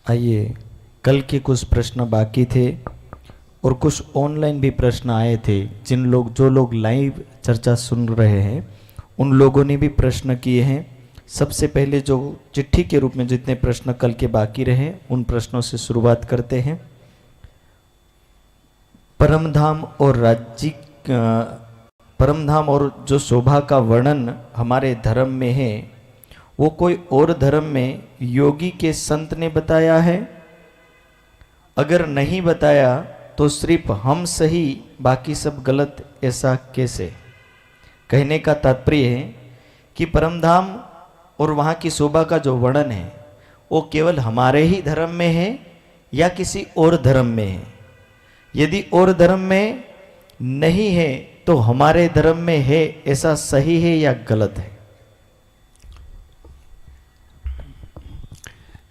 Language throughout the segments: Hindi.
आइए, कल के कुछ प्रश्न बाकी थे और कुछ ऑनलाइन भी प्रश्न आए थे। जो लोग लाइव चर्चा सुन रहे हैं उन लोगों ने भी प्रश्न किए हैं। सबसे पहले जो चिट्ठी के रूप में जितने प्रश्न कल के बाकी रहे उन प्रश्नों से शुरुआत करते हैं। परमधाम और परमधाम और जो शोभा का वर्णन हमारे धर्म में है वो कोई और धर्म में योगी के संत ने बताया है? अगर नहीं बताया तो सिर्फ हम सही बाकी सब गलत, ऐसा कैसे? कहने का तात्पर्य है कि परमधाम और वहाँ की शोभा का जो वर्णन है वो केवल हमारे ही धर्म में है या किसी और धर्म में है? यदि और धर्म में नहीं है तो हमारे धर्म में है, ऐसा सही है या गलत है?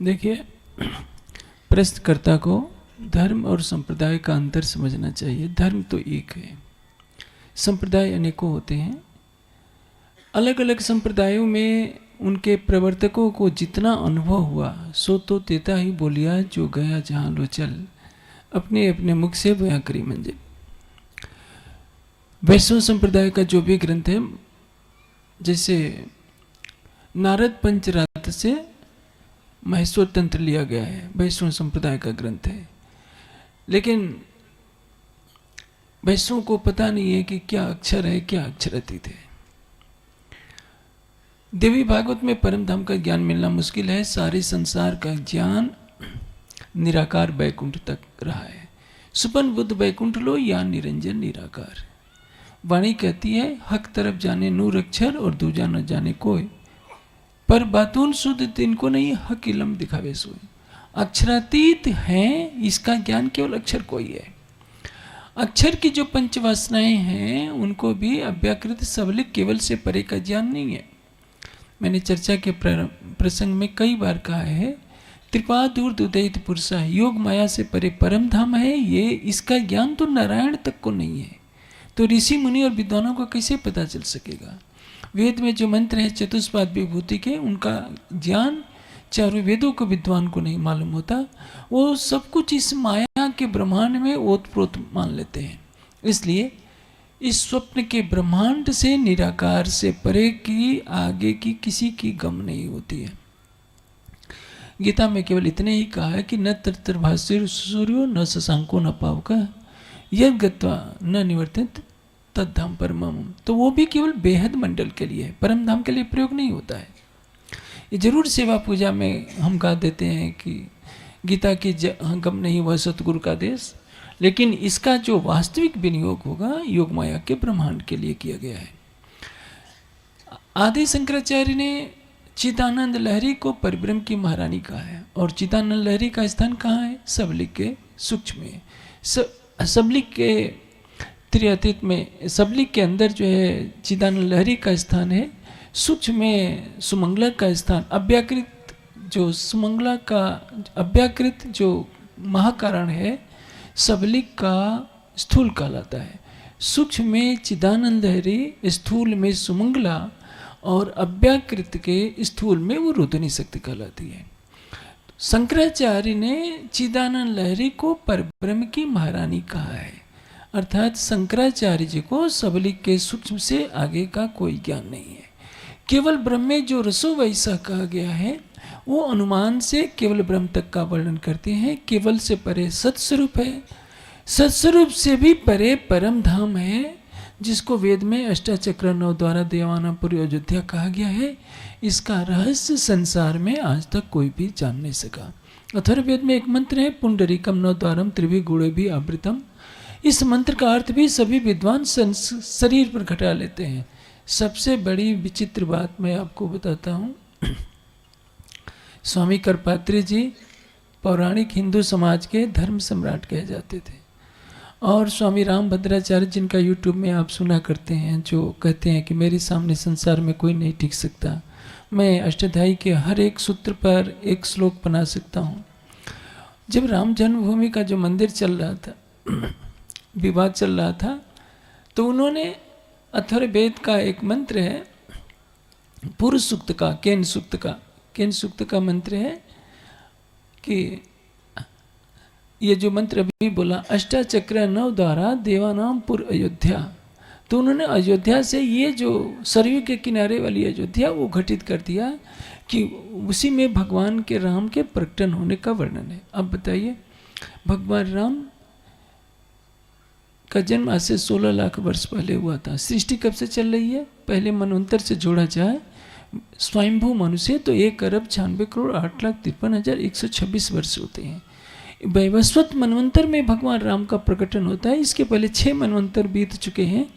देखिए, प्रश्नकर्ता को धर्म और संप्रदाय का अंतर समझना चाहिए। धर्म तो एक है, संप्रदाय अनेकों होते हैं। अलग अलग संप्रदायों में उनके प्रवर्तकों को जितना अनुभव हुआ सो तो तेता ही बोलिया, जो गया जहाँ लो चल, अपने अपने मुख से बयां करी मंजिल। वैष्णव संप्रदाय का जो भी ग्रंथ है, जैसे नारद पंचरात्र से महेश्वर तंत्र लिया गया है, वैष्णव संप्रदाय का ग्रंथ है। लेकिन वैष्णव को पता नहीं है कि क्या अक्षर है क्या अक्षर अतीत है। देवी भागवत में परमधाम का ज्ञान मिलना मुश्किल है। सारे संसार का ज्ञान निराकार बैकुंठ तक रहा है। सुपन बुद्ध बैकुंठ लो या निरंजन निराकार। वाणी कहती है, हक तरफ जाने नूर अक्षर और दूजा न जाने कोई, पर बातून शुद्ध तिनको नहीं, हक इलम दिखावे सोई। अक्षरातीत हैं, इसका ज्ञान केवल अक्षर को ही है। अक्षर की जो पंचवासनाएं हैं उनको भी अव्याकृत सबलिक केवल से परे का ज्ञान नहीं है। मैंने चर्चा के प्रसंग में कई बार कहा है, त्रिपादूर दुदैत पुरुषा, योग माया से परे परम धाम है। ये इसका ज्ञान तो नारायण तक को नहीं है, तो ऋषि मुनि और विद्वानों को कैसे पता चल सकेगा? वेद में जो मंत्र है चतुष्पाद विभूति के, उनका ज्ञान चारों वेदों को विद्वान को नहीं मालूम होता। वो सब कुछ इस माया के ब्रह्मांड में ओतप्रोत मान लेते हैं। इसलिए इस स्वप्न के ब्रह्मांड से, निराकार से परे की आगे की किसी की गम नहीं होती है। गीता में केवल इतने ही कहा है कि न तत्र भास्यर सूर्यो न शशांको न पावका, यद गत्वा न निवर्तित तद्धाम परमम। तो वो भी केवल बेहद मंडल के लिए है, परम धाम के लिए प्रयोग नहीं होता है। ये जरूर सेवा पूजा में हम गा देते हैं कि गीता की गम नहीं वह सतगुरु का देश, लेकिन इसका जो वास्तविक विनियोग होगा योग माया के ब्रह्मांड के लिए किया गया है। आदि शंकराचार्य ने चिदानंद लहरी को परिब्रह्म की महारानी कहा है, और चिदानंद लहरी का स्थान कहाँ है? सबलिक के सूक्ष्म में, सबलिक के त्रिअतीत में, सबलिक के अंदर जो है चिदानंद लहरी का स्थान है। सूक्ष्म में सुमंगला का स्थान, अव्याकृत जो सुमंगला का अव्याकृत जो महाकारण है, सबलिक का स्थूल कहलाता है। सूक्ष्म में चिदानंद लहरी, स्थूल में सुमंगला और अव्याकृत के स्थूल में वो रुद्रनी शक्ति कहलाती है। शंकराचार्य ने चिदानंद लहरी को परब्रह्म की महारानी कहा है, अर्थात शंकराचार्य जी को सबलिक के सूक्ष्म से आगे का कोई ज्ञान नहीं है। केवल ब्रह्म में जो रसो वैसा कहा गया है वो अनुमान से केवल ब्रह्म तक का वर्णन करते हैं। केवल से परे सत्स्वरूप है, सत्स्वरूप से भी परे परम धाम है, जिसको वेद में अष्टाचक्र 9 द्वारा देवानापुरी अयोध्या कहा गया है। इसका रहस्य संसार में आज तक कोई भी जान नहीं सका। अथर्ववेद में एक मंत्र है, पुंडरीकम 9 द्वारम त्रिभि गुणे भी आवृतम। इस मंत्र का अर्थ भी सभी विद्वान शरीर पर घटा लेते हैं। सबसे बड़ी विचित्र बात मैं आपको बताता हूँ। स्वामी करपात्री जी पौराणिक हिंदू समाज के धर्म सम्राट कहे जाते थे, और स्वामी रामभद्राचार्य जिनका यूट्यूब में आप सुना करते हैं, जो कहते हैं कि मेरे सामने संसार में कोई नहीं टिक सकता, मैं अष्टाध्यायी के हर एक सूत्र पर एक श्लोक बना सकता हूँ। जब राम जन्मभूमि का जो मंदिर चल रहा था, विवाद चल रहा था, तो उन्होंने अथर्ववेद का एक मंत्र है, पूर्व सूक्त का, केन सूक्त का मंत्र है, कि ये जो मंत्र अभी बोला, अष्टाचक्र नव द्वारा देवानाम पुर अयोध्या, तो उन्होंने अयोध्या से ये जो सरयू के किनारे वाली अयोध्या वो घटित कर दिया कि उसी में भगवान के राम के प्रकटन होने का वर्णन है। अब बताइए, भगवान राम का जन्म आज से 16 लाख वर्ष पहले हुआ था। सृष्टि कब से चल रही है? पहले मनवंतर से जोड़ा जाए स्वयंभू मनुष्य तो 1,96,08,53,126 वर्ष होते हैं। वैवस्वत मनवंतर में भगवान राम का प्रकटन होता है। इसके पहले 6 मनवंतर बीत चुके हैं।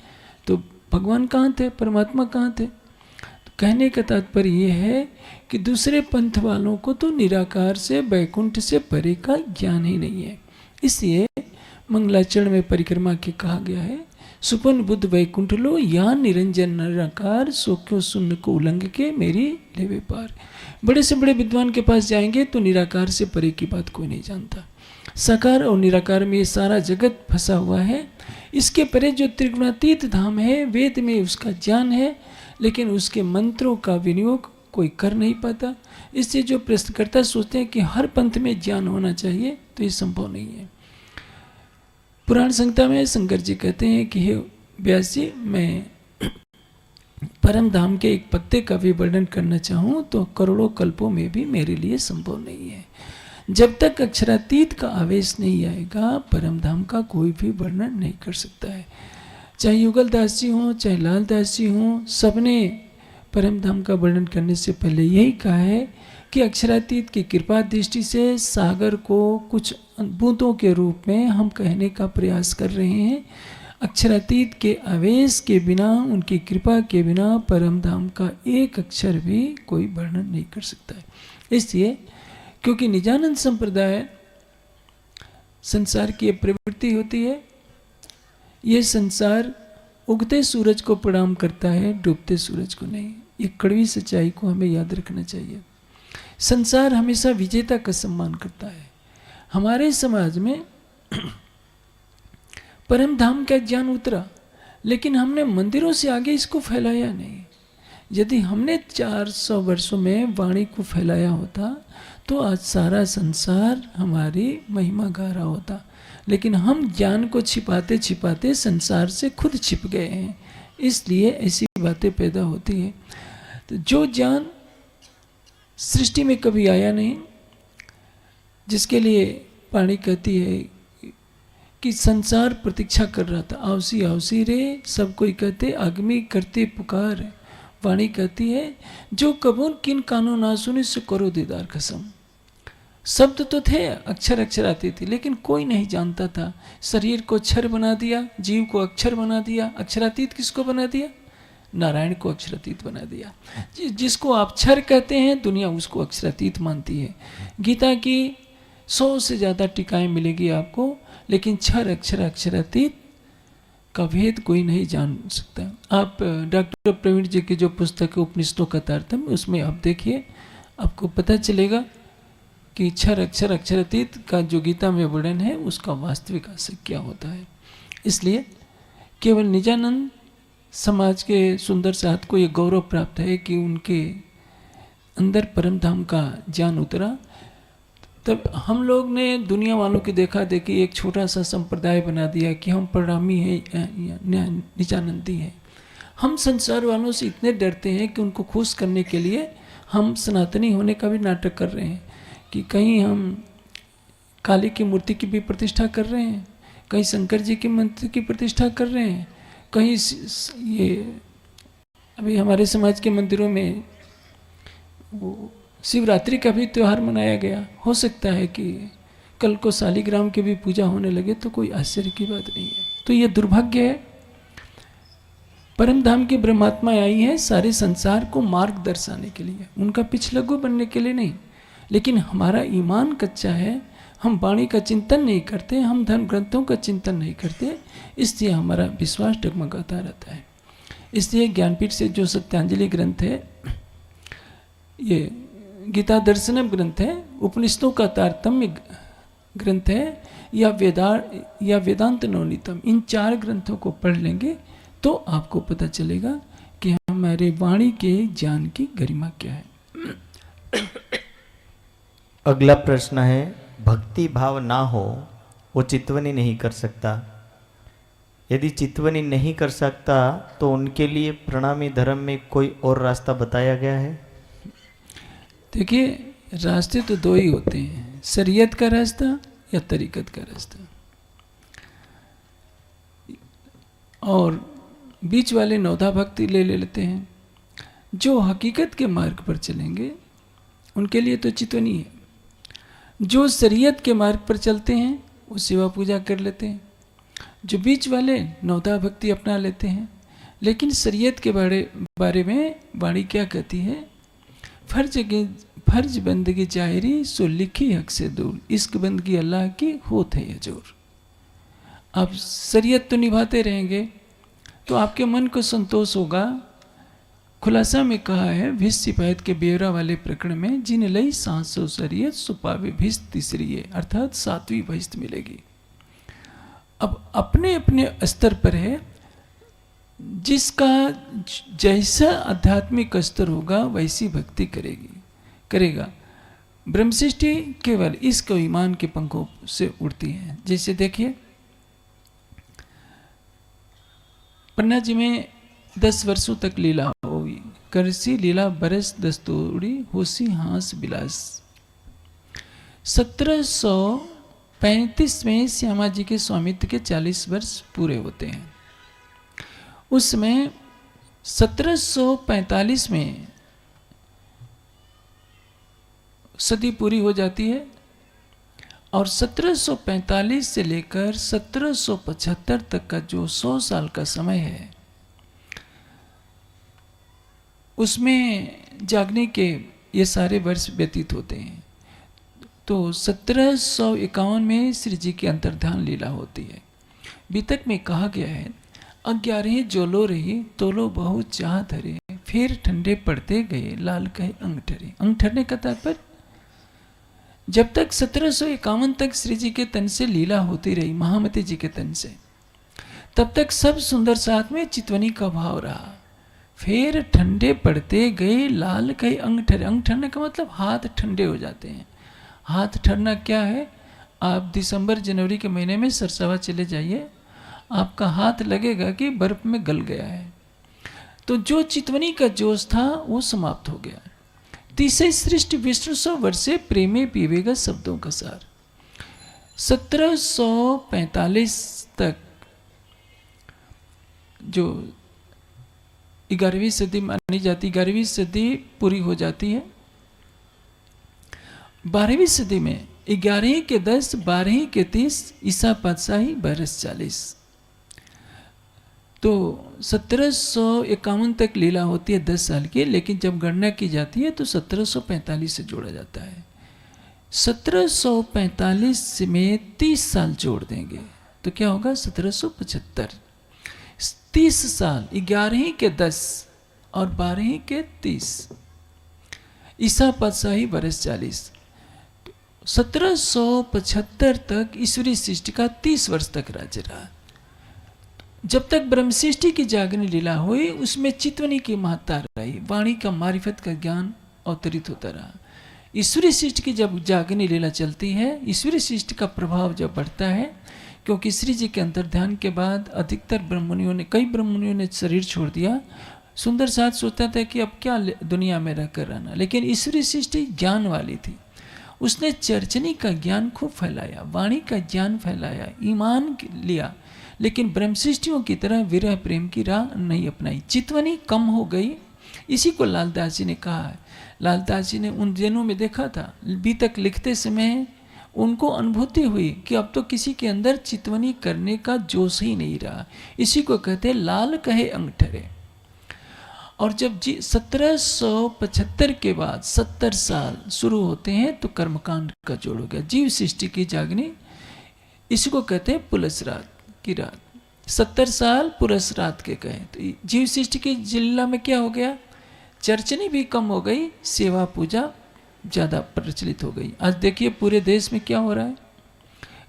तो भगवान कहाँ थे? परमात्मा कहाँ थे? तो कहने का तात्पर्य यह है कि दूसरे पंथ वालों को तो निराकार से, वैकुंठ से परे का ज्ञान ही नहीं है। इसलिए मंगलाचरण में परिक्रमा के कहा गया है, सुपन बुद्ध वैकुंठ लो या निरंजन निराकार, सो क्यों शून्य को उल्लंघ के मेरी लेवे पार। बड़े से बड़े विद्वान के पास जाएंगे तो निराकार से परे की बात कोई नहीं जानता। साकार और निराकार में ये सारा जगत फंसा हुआ है। इसके परे जो त्रिगुणातीत धाम है, वेद में उसका ज्ञान है, लेकिन उसके मंत्रों का विनियोग कोई कर नहीं पाता। इससे जो प्रश्नकर्ता सोचते हैं कि हर पंथ में ज्ञान होना चाहिए, तो ये संभव नहीं है। पुराण संहिता में शंकर जी कहते हैं कि हे व्यास जी, मैं परम धाम के एक पत्ते का भी वर्णन करना चाहूँ तो करोड़ों कल्पों में भी मेरे लिए संभव नहीं है। जब तक अक्षरातीत का आवेश नहीं आएगा, परम धाम का कोई भी वर्णन नहीं कर सकता है। चाहे युगल दास जी हों, चाहे लाल दास जी हों, सबने परम धाम का वर्णन करने से पहले यही कहा है कि अक्षरातीत की कृपा दृष्टि से सागर को कुछ बूंदों के रूप में हम कहने का प्रयास कर रहे हैं। अक्षरातीत के आवेश के बिना, उनकी कृपा के बिना परम धाम का एक अक्षर भी कोई वर्णन नहीं कर सकता है। इसलिए क्योंकि निजानंद संप्रदाय संसार की प्रवृत्ति होती है, ये संसार उगते सूरज को प्रणाम करता है, डूबते सूरज को नहीं। ये कड़वी सच्चाई को हमें याद रखना चाहिए। संसार हमेशा विजेता का सम्मान करता है। हमारे समाज में परम धाम का ज्ञान उतरा, लेकिन हमने मंदिरों से आगे इसको फैलाया नहीं। यदि हमने 400 वर्षों में वाणी को फैलाया होता तो आज सारा संसार हमारी महिमा गा रहा होता। लेकिन हम ज्ञान को छिपाते छिपाते संसार से खुद छिप गए हैं, इसलिए ऐसी बातें पैदा होती है। तो जो ज्ञान सृष्टि में कभी आया नहीं, जिसके लिए वाणी कहती है कि संसार प्रतीक्षा कर रहा था, आवसी आवसी रे सब कोई कहते, आगमी करते पुकार। वाणी कहती है जो कबून किन कानों ना सुने से करो दीदार कसम। शब्द तो थे, अक्षर अक्षर आती थी, लेकिन कोई नहीं जानता था। शरीर को अक्षर बना दिया, जीव को अक्षर बना दिया। अक्षरातीत किसको बना दिया? नारायण को अक्षरातीत बना दिया। जिसको आप अक्षर कहते हैं, दुनिया उसको अक्षरातीत मानती है। गीता की 100 से ज़्यादा टीकाएं मिलेगी आपको, लेकिन क्षर अक्षर अक्षरातीत का भेद कोई नहीं जान सकता। आप डॉक्टर प्रवीण जी की जो पुस्तक है उपनिषदों का तारतम्य, उसमें आप देखिए, आपको पता चलेगा कि क्षर अक्षर अक्षरातीत का जो गीता में वर्णन है उसका वास्तविक आशय क्या होता है। इसलिए केवल निजानंद समाज के सुंदर साथ को ये गौरव प्राप्त है कि उनके अंदर परम धाम का ज्ञान उतरा। तब हम लोग ने दुनिया वालों की देखा देखी एक छोटा सा संप्रदाय बना दिया कि हम परिणामी हैं, निजानंदी हैं। हम संसार वालों से इतने डरते हैं कि उनको खुश करने के लिए हम सनातनी होने का भी नाटक कर रहे हैं कि कहीं हम काली की मूर्ति की भी प्रतिष्ठा कर रहे हैं, कहीं शंकर जी की मंत्र की प्रतिष्ठा कर रहे हैं, कहीं ये अभी हमारे समाज के मंदिरों में वो शिवरात्रि का भी त्यौहार मनाया गया। हो सकता है कि कल को शालिग्राम की भी पूजा होने लगे तो कोई आश्चर्य की बात नहीं है। तो ये दुर्भाग्य है। परम धाम की ब्रह्मात्मा आई है सारे संसार को मार्ग दर्शाने के लिए, उनका पिछलग्गू बनने के लिए नहीं। लेकिन हमारा ईमान कच्चा है, हम वाणी का चिंतन नहीं करते, हम धर्म ग्रंथों का चिंतन नहीं करते, इसलिए हमारा विश्वास डगमगाता रहता है। इसलिए ज्ञानपीठ से जो सत्यांजलि ग्रंथ है, ये गीता दर्शनम ग्रंथ है, उपनिषदों का तारतम्य ग्रंथ है, या वेदांत नवनीतम, इन 4 ग्रंथों को पढ़ लेंगे तो आपको पता चलेगा कि हमारे वाणी के ज्ञान की गरिमा क्या है। अगला प्रश्न है, भक्ति भाव ना हो वो चितवनी नहीं कर सकता। यदि चितवनी नहीं कर सकता तो उनके लिए प्रणामी धर्म में कोई और रास्ता बताया गया है? देखिए, रास्ते तो दो ही होते हैं, शरीयत का रास्ता या तरीकत का रास्ता। और बीच वाले नौधा भक्ति ले लेते हैं। जो हकीकत के मार्ग पर चलेंगे उनके लिए तो चितवनी है। जो शरीयत के मार्ग पर चलते हैं वो सेवा पूजा कर लेते हैं। जो बीच वाले नौधा भक्ति अपना लेते हैं। लेकिन शरीयत के बारे में वाणी क्या कहती है? फर्ज बंदगी जाहिरी सो लिखी हक से दूर, इश्क बंदगी अल्लाह की होत है यजूर। आप शरीयत तो निभाते रहेंगे तो आपके मन को संतोष होगा। खुलासा में कहा है भिस सिपाहित के बेवरा वाले प्रकरण में, जिन लई सांसो शरीयत सुपावे भिस तीसरी है, अर्थात 7वीं बहिश्त मिलेगी। अब अपने अपने स्तर पर है, जिसका जैसा आध्यात्मिक स्तर होगा वैसी भक्ति करेगा। ब्रह्मसृष्टि केवल इश्क और ईमान के पंखों से उड़ती है। जैसे देखिए, पन्ना जी में 10 वर्षों तक लीला होगी। करसी लीला बरस दस्तूरी होसी हास बिलास। 1735 में श्यामा जी के स्वामित्व के 40 वर्ष पूरे होते हैं। उसमें 1745 में सदी पूरी हो जाती है और 1745 से लेकर 1775 तक का जो 100 साल का समय है उसमें जागने के ये सारे वर्ष व्यतीत होते हैं। तो 1751 में श्री जी की अंतर्धान लीला होती है। बीतक में कहा गया है, 11 जोलो रही तोलो बहुत चाह धरे, फिर ठंडे पड़ते गए लाल कहे अंग ठरे। अंग ठरने का तात्पर्य, जब तक 1751 तक श्री जी के तन से लीला होती रही, महामती जी के तन से, तब तक सब सुंदर साथ में चितवनी का भाव रहा। फिर ठंडे पड़ते गए लाल कहे अंग ठरे। अंग ठरने का मतलब हाथ ठंडे हो जाते हैं। हाथ ठरना क्या है? आप दिसंबर जनवरी के महीने में सरसवा चले जाइए, आपका हाथ लगेगा कि बर्फ में गल गया है। तो जो चितवनी का जोश था वो समाप्त हो गया। तीसरे सृष्टि विष्णु 100 वर्षे प्रेमे पीवेगा शब्दों का सार। 1745 तक जो 11वीं सदी मानी जाती, 11वीं सदी पूरी हो जाती है। 12वीं सदी में 11 के 10, 12 के 30, ईसा पातशाही बरस 40। तो 1751 तक लीला होती है 10 साल की, लेकिन जब गणना की जाती है तो 1745 से जोड़ा जाता है। 1745 में 30 साल जोड़ देंगे तो क्या होगा? 1775। 30 साल 11 के 10 और 12 के 30, ईसा पातशाही बरस 40। 1775 तक ईश्वरीय सृष्टि का 30 वर्ष तक राज्य रहा। जब तक ब्रह्म सृष्टि की जागरण लीला हुई उसमें चितवनी की महत्ता रही, वाणी का मारिफत का ज्ञान अवतरित होता रहा। ईश्वरीय सृष्टि की जब जागरण लीला चलती है, ईश्वरीय सृष्टि का प्रभाव जब बढ़ता है, क्योंकि श्री जी के अंतर्ध्यान के बाद अधिकतर ब्रह्ममुनियों ने, कई ब्रह्ममुनियों ने शरीर छोड़ दिया। सुंदर साथ सोचता था कि अब क्या दुनिया में रहकर रहना, लेकिन ईश्वरीय सृष्टि ज्ञान वाली थी। उसने चर्चनी का ज्ञान खूब फैलाया, वाणी का ज्ञान फैलाया, ईमान लिया, लेकिन ब्रह्म सृष्टियों की तरह विरह प्रेम की राह नहीं अपनाई। चितवनी कम हो गई। इसी को लालदास जी ने कहा है। लालदास जी ने उन दिनों में देखा था, बीतक लिखते समय उनको अनुभूति हुई कि अब तो किसी के अंदर चितवनी करने का जोश ही नहीं रहा। इसी को कहते लाल कहे अंग ठरे। और जब 1775 के बाद 70 साल शुरू होते हैं तो कर्मकांड का जोड़ हो गया, जीव सृष्टि की जागनी। इसी को कहते हैं पुलसरात की रात। 70 साल पुलसरात के कहे तो जीव सृष्टि की जिला में क्या हो गया? चर्चनी भी कम हो गई, सेवा पूजा ज़्यादा प्रचलित हो गई। आज देखिए पूरे देश में क्या हो रहा है,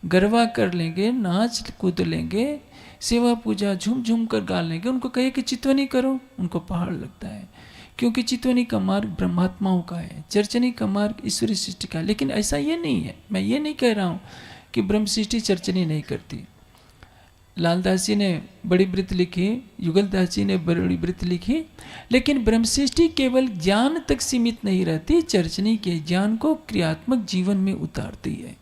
गरबा कर लेंगे, नाच कूद लेंगे, सेवा पूजा झूम झूम कर गा लेंगे। उनको कहे कि चितवनी करो, उनको पहाड़ लगता है। क्योंकि चितवनी का मार्ग ब्रह्मात्माओं का है, चर्चनी का मार्ग ईश्वरी सृष्टि का है। लेकिन ऐसा ये नहीं है, मैं ये नहीं कह रहा हूँ कि ब्रह्म सृष्टि चर्चनी नहीं करती। लालदास जी ने बड़ी वृत्त लिखी, युगलदास जी ने बड़ी वृत्त लिखी, लेकिन ब्रह्म सृष्टि केवल ज्ञान तक सीमित नहीं रहती, चर्चनी के ज्ञान को क्रियात्मक जीवन में उतारती है।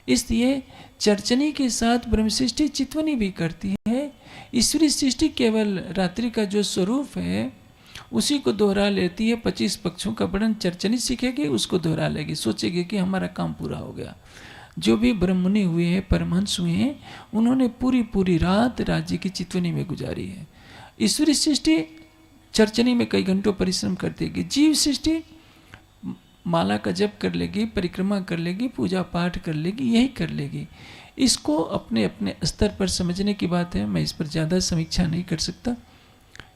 इसलिए चर्चनी के साथ ब्रह्म सृष्टि चितवनी भी करती है। ईश्वरी सृष्टि केवल रात्रि का जो स्वरूप है उसी को दोहरा लेती है। 25 पक्षों का वर्णन चर्चनी सीखेगी, उसको दोहरा लेगी, सोचेगी कि हमारा काम पूरा हो गया। जो भी ब्रह्ममुनि हुए हैं, परमहंस हुए हैं, उन्होंने पूरी पूरी रात राज्य की चितवनी में गुजारी है। ईश्वरी सृष्टि चर्चनी में कई घंटों परिश्रम कर देगी। जीव सृष्टि माला का जप कर लेगी, परिक्रमा कर लेगी, पूजा पाठ कर लेगी, यही कर लेगी। इसको अपने अपने स्तर पर समझने की बात है, मैं इस पर ज़्यादा समीक्षा नहीं कर सकता।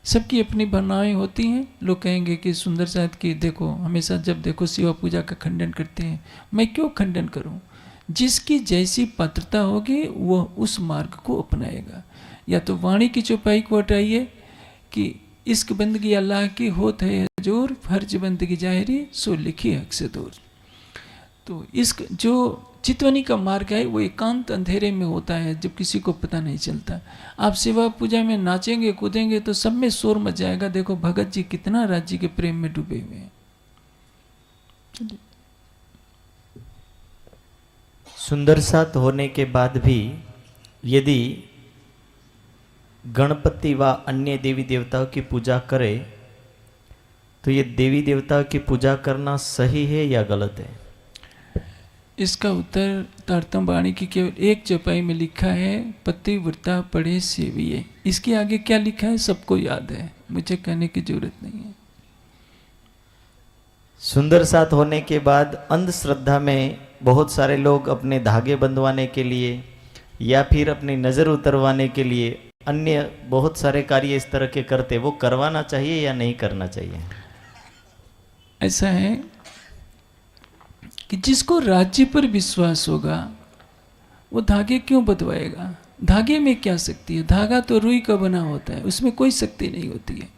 सबकी अपनी भावनाएं होती हैं। लोग कहेंगे कि सुंदर साथ की देखो हमेशा जब देखो शिवा पूजा का खंडन करते हैं। मैं क्यों खंडन करूं? जिसकी जैसी पात्रता होगी वह उस मार्ग को अपनाएगा। या तो वाणी की चौपाई को हटाइए कि इश्क बंदगी अल्लाह की होत है हजूर, फर्ज बंदगी जाहिरी सो लिखी हक से दूर। तो इश्क जो चितवनी का मार्ग है वो एकांत अंधेरे में होता है, जब किसी को पता नहीं चलता। आप सेवा पूजा में नाचेंगे कूदेंगे तो सब में शोर मच जाएगा। देखो भगत जी कितना राज्य के प्रेम में डूबे हुए हैं। सुंदर साथ होने के बाद भी यदि गणपति व अन्य देवी देवताओं की पूजा करे तो ये देवी देवताओं की पूजा करना सही है या गलत है? इसका उत्तर तारतम वाणी की केवल एक चौपाई में लिखा है, पतिव्रता पढ़े सेविये। इसके आगे क्या लिखा है सबको याद है, मुझे कहने की जरूरत नहीं है। सुंदर साथ होने के बाद अंधश्रद्धा में बहुत सारे लोग अपने धागे बंधवाने के लिए या फिर अपनी नज़र उतरवाने के लिए अन्य बहुत सारे कार्य इस तरह के करते, वो करवाना चाहिए या नहीं करना चाहिए? ऐसा है कि जिसको राज्य पर विश्वास होगा वो धागे क्यों बंधवाएगा? धागे में क्या शक्ति है? धागा तो रुई का बना होता है, उसमें कोई शक्ति नहीं होती है।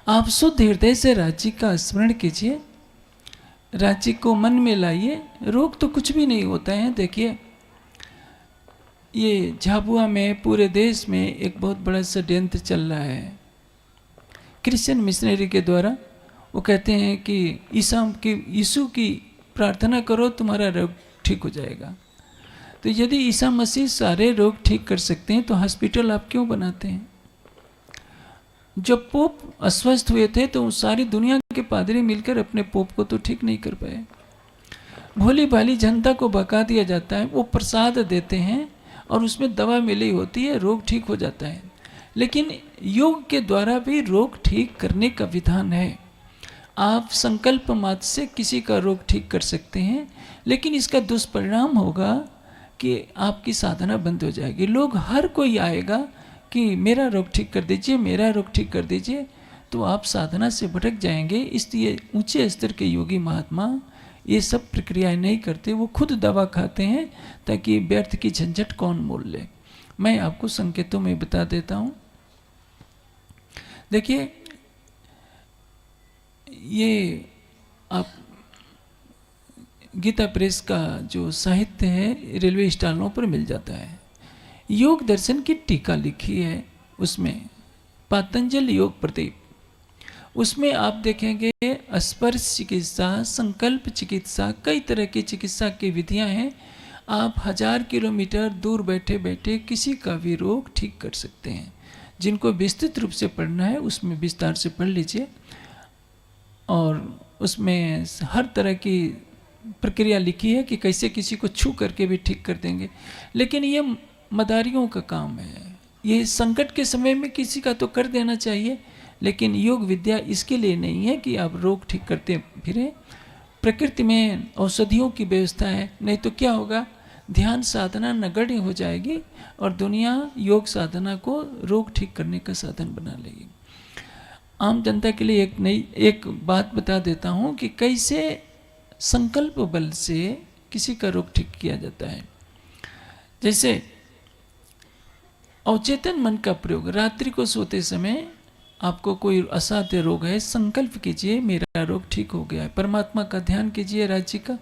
आप शुद्ध हृदय से राज्य का स्मरण कीजिए, राज्य को मन में लाइए, रोग तो कुछ भी नहीं होता है। देखिए ये झाबुआ में पूरे देश में एक बहुत बड़ा षड्यंत्र चल रहा है क्रिश्चियन मिशनरी के द्वारा। वो कहते हैं कि यीशु की प्रार्थना करो तुम्हारा रोग ठीक हो जाएगा। तो यदि ईसा मसीह सारे रोग ठीक कर सकते हैं तो हॉस्पिटल आप क्यों बनाते हैं? जब पोप अस्वस्थ हुए थे तो सारी दुनिया के पादरी मिलकर अपने पोप को तो ठीक नहीं कर पाए। भोली भाली जनता को बका दिया जाता है, वो प्रसाद देते हैं और उसमें दवा मिली होती है, रोग ठीक हो जाता है। लेकिन योग के द्वारा भी रोग ठीक करने का विधान है। आप संकल्प मात्र से किसी का रोग ठीक कर सकते हैं, लेकिन इसका दुष्परिणाम होगा कि आपकी साधना बंद हो जाएगी। लोग हर कोई आएगा कि मेरा रोग ठीक कर दीजिए, मेरा रोग ठीक कर दीजिए, तो आप साधना से भटक जाएंगे। इसलिए ऊंचे स्तर के योगी महात्मा ये सब प्रक्रियाएं नहीं करते, वो खुद दवा खाते हैं ताकि व्यर्थ की झंझट कौन मोल ले। मैं आपको संकेतों में बता देता हूँ। देखिए ये आप गीता प्रेस का जो साहित्य है रेलवे स्टॉलों पर मिल जाता है। योग दर्शन की टीका लिखी है, उसमें पातंजल योग प्रदीप, उसमें आप देखेंगे स्पर्श चिकित्सा, संकल्प चिकित्सा, कई तरह की चिकित्सा की विधियां हैं। आप 1000 किलोमीटर दूर बैठे बैठे किसी का भी रोग ठीक कर सकते हैं। जिनको विस्तृत रूप से पढ़ना है उसमें विस्तार से पढ़ लीजिए, और उसमें हर तरह की प्रक्रिया लिखी है कि कैसे किसी को छू करके भी ठीक कर देंगे। लेकिन ये मदारियों का काम है, ये संकट के समय में किसी का तो कर देना चाहिए, लेकिन योग विद्या इसके लिए नहीं है कि आप रोग ठीक करते फिरें। प्रकृति में औषधियों की व्यवस्था है, नहीं तो क्या होगा, ध्यान साधना नगण्य हो जाएगी और दुनिया योग साधना को रोग ठीक करने का साधन बना लेगी। आम जनता के लिए एक बात बता देता हूँ कि कैसे संकल्प बल से किसी का रोग ठीक किया जाता है। जैसे अवचेतन मन का प्रयोग, रात्रि को सोते समय आपको कोई असाध्य रोग है, संकल्प कीजिए मेरा रोग ठीक हो गया है, परमात्मा का ध्यान कीजिए राज्य का,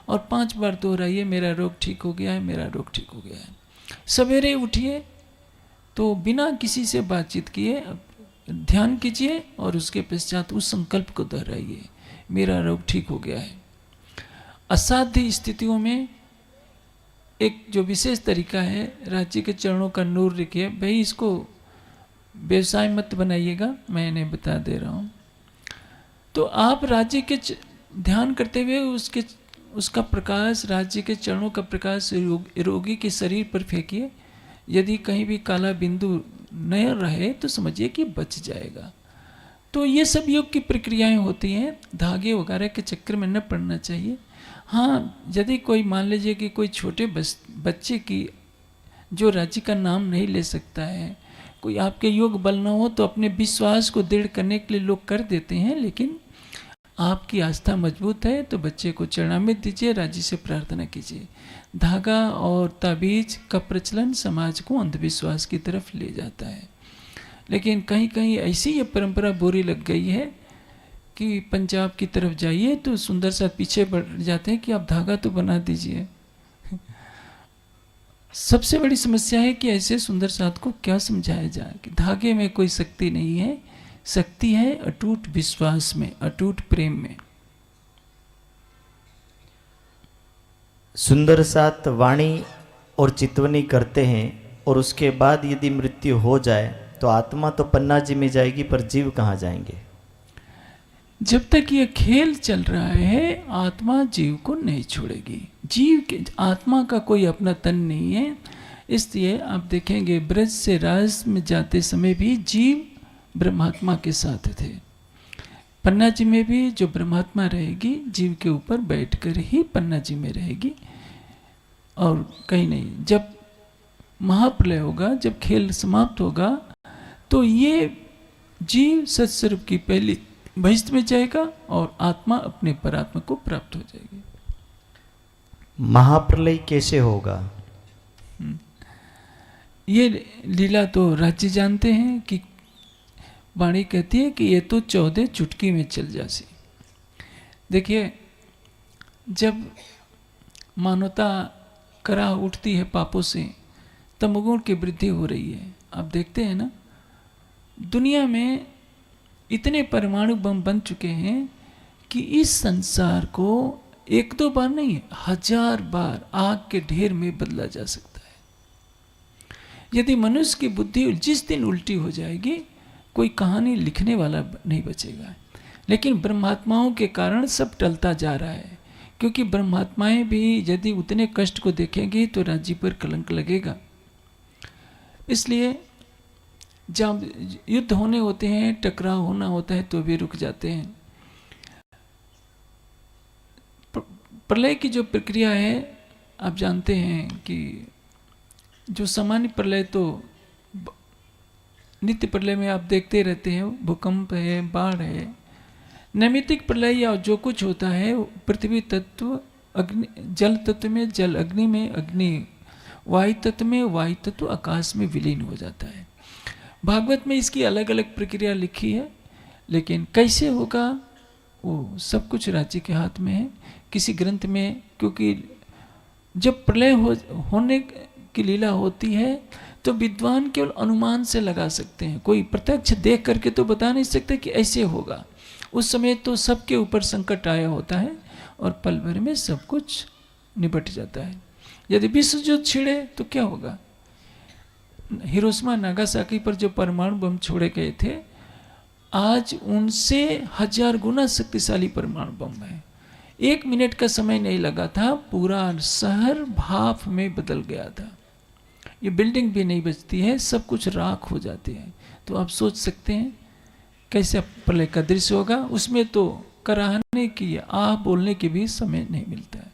और 5 बार दोहराइए मेरा रोग ठीक हो गया है, मेरा रोग ठीक हो गया है। सवेरे उठिए तो बिना किसी से बातचीत किए ध्यान कीजिए और उसके पश्चात उस संकल्प को दोहराइए, मेरा रोग ठीक हो गया है। असाध्य स्थितियों में एक जो विशेष तरीका है, राज्य के चरणों का नूर रखिए। भाई इसको व्यवसाय मत बनाइएगा, मैं इन्हें बता दे रहा हूँ। तो आप राज्य के ध्यान करते हुए उसका प्रकाश, राज्य के चरणों का प्रकाश रोगी के शरीर पर फेंकिए। यदि कहीं भी काला बिंदु न रहे तो समझिए कि बच जाएगा। तो ये सब योग की प्रक्रियाएं होती हैं, धागे वगैरह के चक्कर में न पड़ना चाहिए। हाँ, यदि कोई मान लीजिए कि कोई छोटे बच्चे की जो राज्य का नाम नहीं ले सकता है, कोई आपके योग बल ना हो, तो अपने विश्वास को दृढ़ करने के लिए लोग कर देते हैं, लेकिन आपकी आस्था मजबूत है तो बच्चे को चरणामृत दीजिए, राज्य से प्रार्थना कीजिए। धागा और ताबीज का प्रचलन समाज को अंधविश्वास की तरफ ले जाता है, लेकिन कहीं कहीं ऐसी ये परंपरा बुरी लग गई है कि पंजाब की तरफ जाइए तो सुंदर सा पीछे बढ़ जाते हैं कि आप धागा तो बना दीजिए। सबसे बड़ी समस्या है कि ऐसे सुंदर साथ को क्या समझाया जाए कि धागे में कोई शक्ति नहीं है, शक्ति है अटूट विश्वास में, अटूट प्रेम में। सुंदर साथ वाणी और चितवनी करते हैं और उसके बाद यदि मृत्यु हो जाए तो आत्मा तो पन्ना जी में जाएगी, पर जीव कहाँ जाएंगे? जब तक ये खेल चल रहा है आत्मा जीव को नहीं छोड़ेगी। जीव के आत्मा का कोई अपना तन नहीं है। इसलिए आप देखेंगे ब्रज से राज में जाते समय भी जीव ब्रह्मात्मा के साथ थे। पन्ना जी में भी जो ब्रह्मात्मा रहेगी जीव के ऊपर बैठकर ही पन्ना जी में रहेगी और कहीं नहीं। जब महाप्रलय होगा, जब खेल समाप्त होगा, तो ये जीव सत्स्वरूप की पहली बहिष्ठ में जाएगा और आत्मा अपने परात्मा को प्राप्त हो जाएगी। महाप्रलय कैसे होगा? ये लीला तो राज्य जानते हैं कि वाणी कहती है कि ये तो 14 चुटकी में चल जासी। देखिए, जब मानवता करा उठती है पापों से, तमोगुण की वृद्धि हो रही है। आप देखते हैं ना, दुनिया में इतने परमाणु बम बन चुके हैं कि इस संसार को 1-2 बार नहीं, 1000 बार आग के ढेर में बदला जा सकता है। यदि मनुष्य की बुद्धि जिस दिन उल्टी हो जाएगी, कोई कहानी लिखने वाला नहीं बचेगा। लेकिन ब्रह्मात्माओं के कारण सब टलता जा रहा है, क्योंकि ब्रह्मात्माएं भी यदि उतने कष्ट को देखेंगी तो राज्य पर कलंक लगेगा। इसलिए जब युद्ध होने होते हैं, टकराव होना होता है, तो वे रुक जाते हैं। प्रलय की जो प्रक्रिया है, आप जानते हैं कि जो सामान्य प्रलय तो नित्य प्रलय में आप देखते रहते हैं, भूकंप है, बाढ़ है। नैमित्तिक प्रलय या जो कुछ होता है, पृथ्वी तत्व अग्नि, जल तत्व में जल, अग्नि में अग्नि, वायु तत्व में वायु तत्व आकाश में विलीन हो जाता है। भागवत में इसकी अलग अलग प्रक्रिया लिखी है, लेकिन कैसे होगा वो सब कुछ राज्य के हाथ में है। किसी ग्रंथ में, क्योंकि जब प्रलय होने की लीला होती है तो विद्वान केवल अनुमान से लगा सकते हैं, कोई प्रत्यक्ष देख करके तो बता नहीं सकते कि ऐसे होगा। उस समय तो सबके ऊपर संकट आया होता है और पल भर में सब कुछ निपट जाता है। यदि विश्व युद्ध छिड़े तो क्या होगा? हिरोशिमा नागासाकी पर जो परमाणु बम छोड़े गए थे, आज उनसे 1000 गुना शक्तिशाली परमाणु बम है। 1 मिनट का समय नहीं लगा था, पूरा शहर भाप में बदल गया था। ये बिल्डिंग भी नहीं बचती है, सब कुछ राख हो जाती है। तो आप सोच सकते हैं कैसे प्रलय का दृश्य होगा। उसमें तो कराहने की, आह बोलने की भी समय नहीं मिलता है।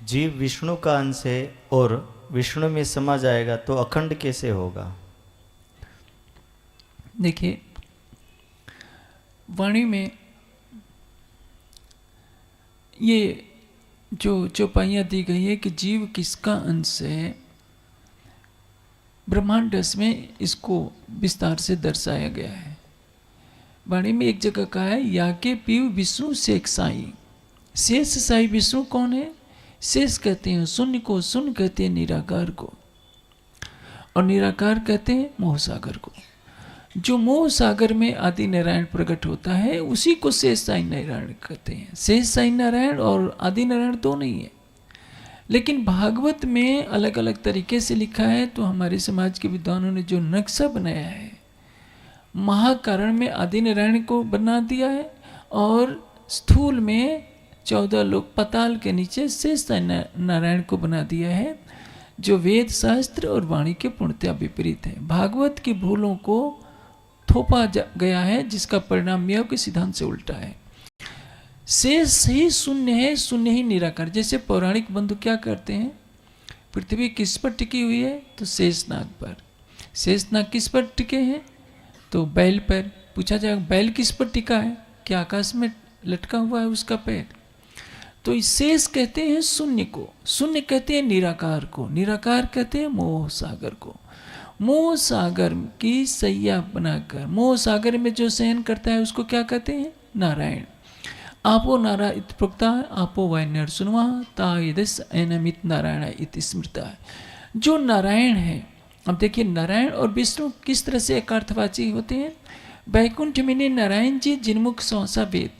जीव विष्णु का अंश है और विष्णु में समा जाएगा तो अखंड कैसे होगा? देखिए, वाणी में ये जो चौपाइयाँ दी गई है कि जीव किसका अंश है, ब्रह्मांड रस में इसको विस्तार से दर्शाया गया है। वाणी में एक जगह कहा है, या के पीव विष्णु शेख साई। शेष साई विष्णु कौन है? शेष कहते हैं शून्य को, शून्य कहते हैं निराकार को, और निराकार कहते हैं मोह सागर को। जो मोह सागर में आदि नारायण प्रकट होता है उसी को शेष साई नारायण कहते हैं। शेष साई नारायण और आदि नारायण दो नहीं है, लेकिन भागवत में अलग अलग तरीके से लिखा है। तो हमारे समाज के विद्वानों ने जो नक्शा बनाया है, महाकारण में आदि नारायण को बना दिया है, और स्थूल में 14 लोग पताल के नीचे शेष साई नारायण को बना दिया है, जो वेद शास्त्र और वाणी के पूर्णतया विपरीत है। भागवत की भूलों को थोपा गया है, जिसका परिणाम यह के सिद्धांत से उल्टा है। शेष ही शून्य है, शून्य ही निराकार। जैसे पौराणिक बंधु क्या करते हैं, पृथ्वी किस पर टिकी हुई है? तो शेषनाग पर। शेषनाग किस पर टिके हैं? तो बैल पर। पूछा जाएगा बैल किस पर टिका है? क्या आकाश में लटका हुआ है उसका पैर? तो इस शेष कहते हैं शून्य को, शून्य कहते हैं निराकार को, निराकार कहते हैं मोह सागर को। मोह सागर की सैया बनाकर, मोह सागर में जो शयन करता है उसको क्या कहते हैं? नारायण। आपो नारा इत प्रोक्ता, आपो वैन्यर सुनवा ता यदस एनमित नारायण इत स्मृता। जो नारायण है, अब देखिए नारायण और विष्णु किस तरह से एकार्थवाची होते हैं। बैकुंठ में नारायण जी जिनमुख सहसा वेद।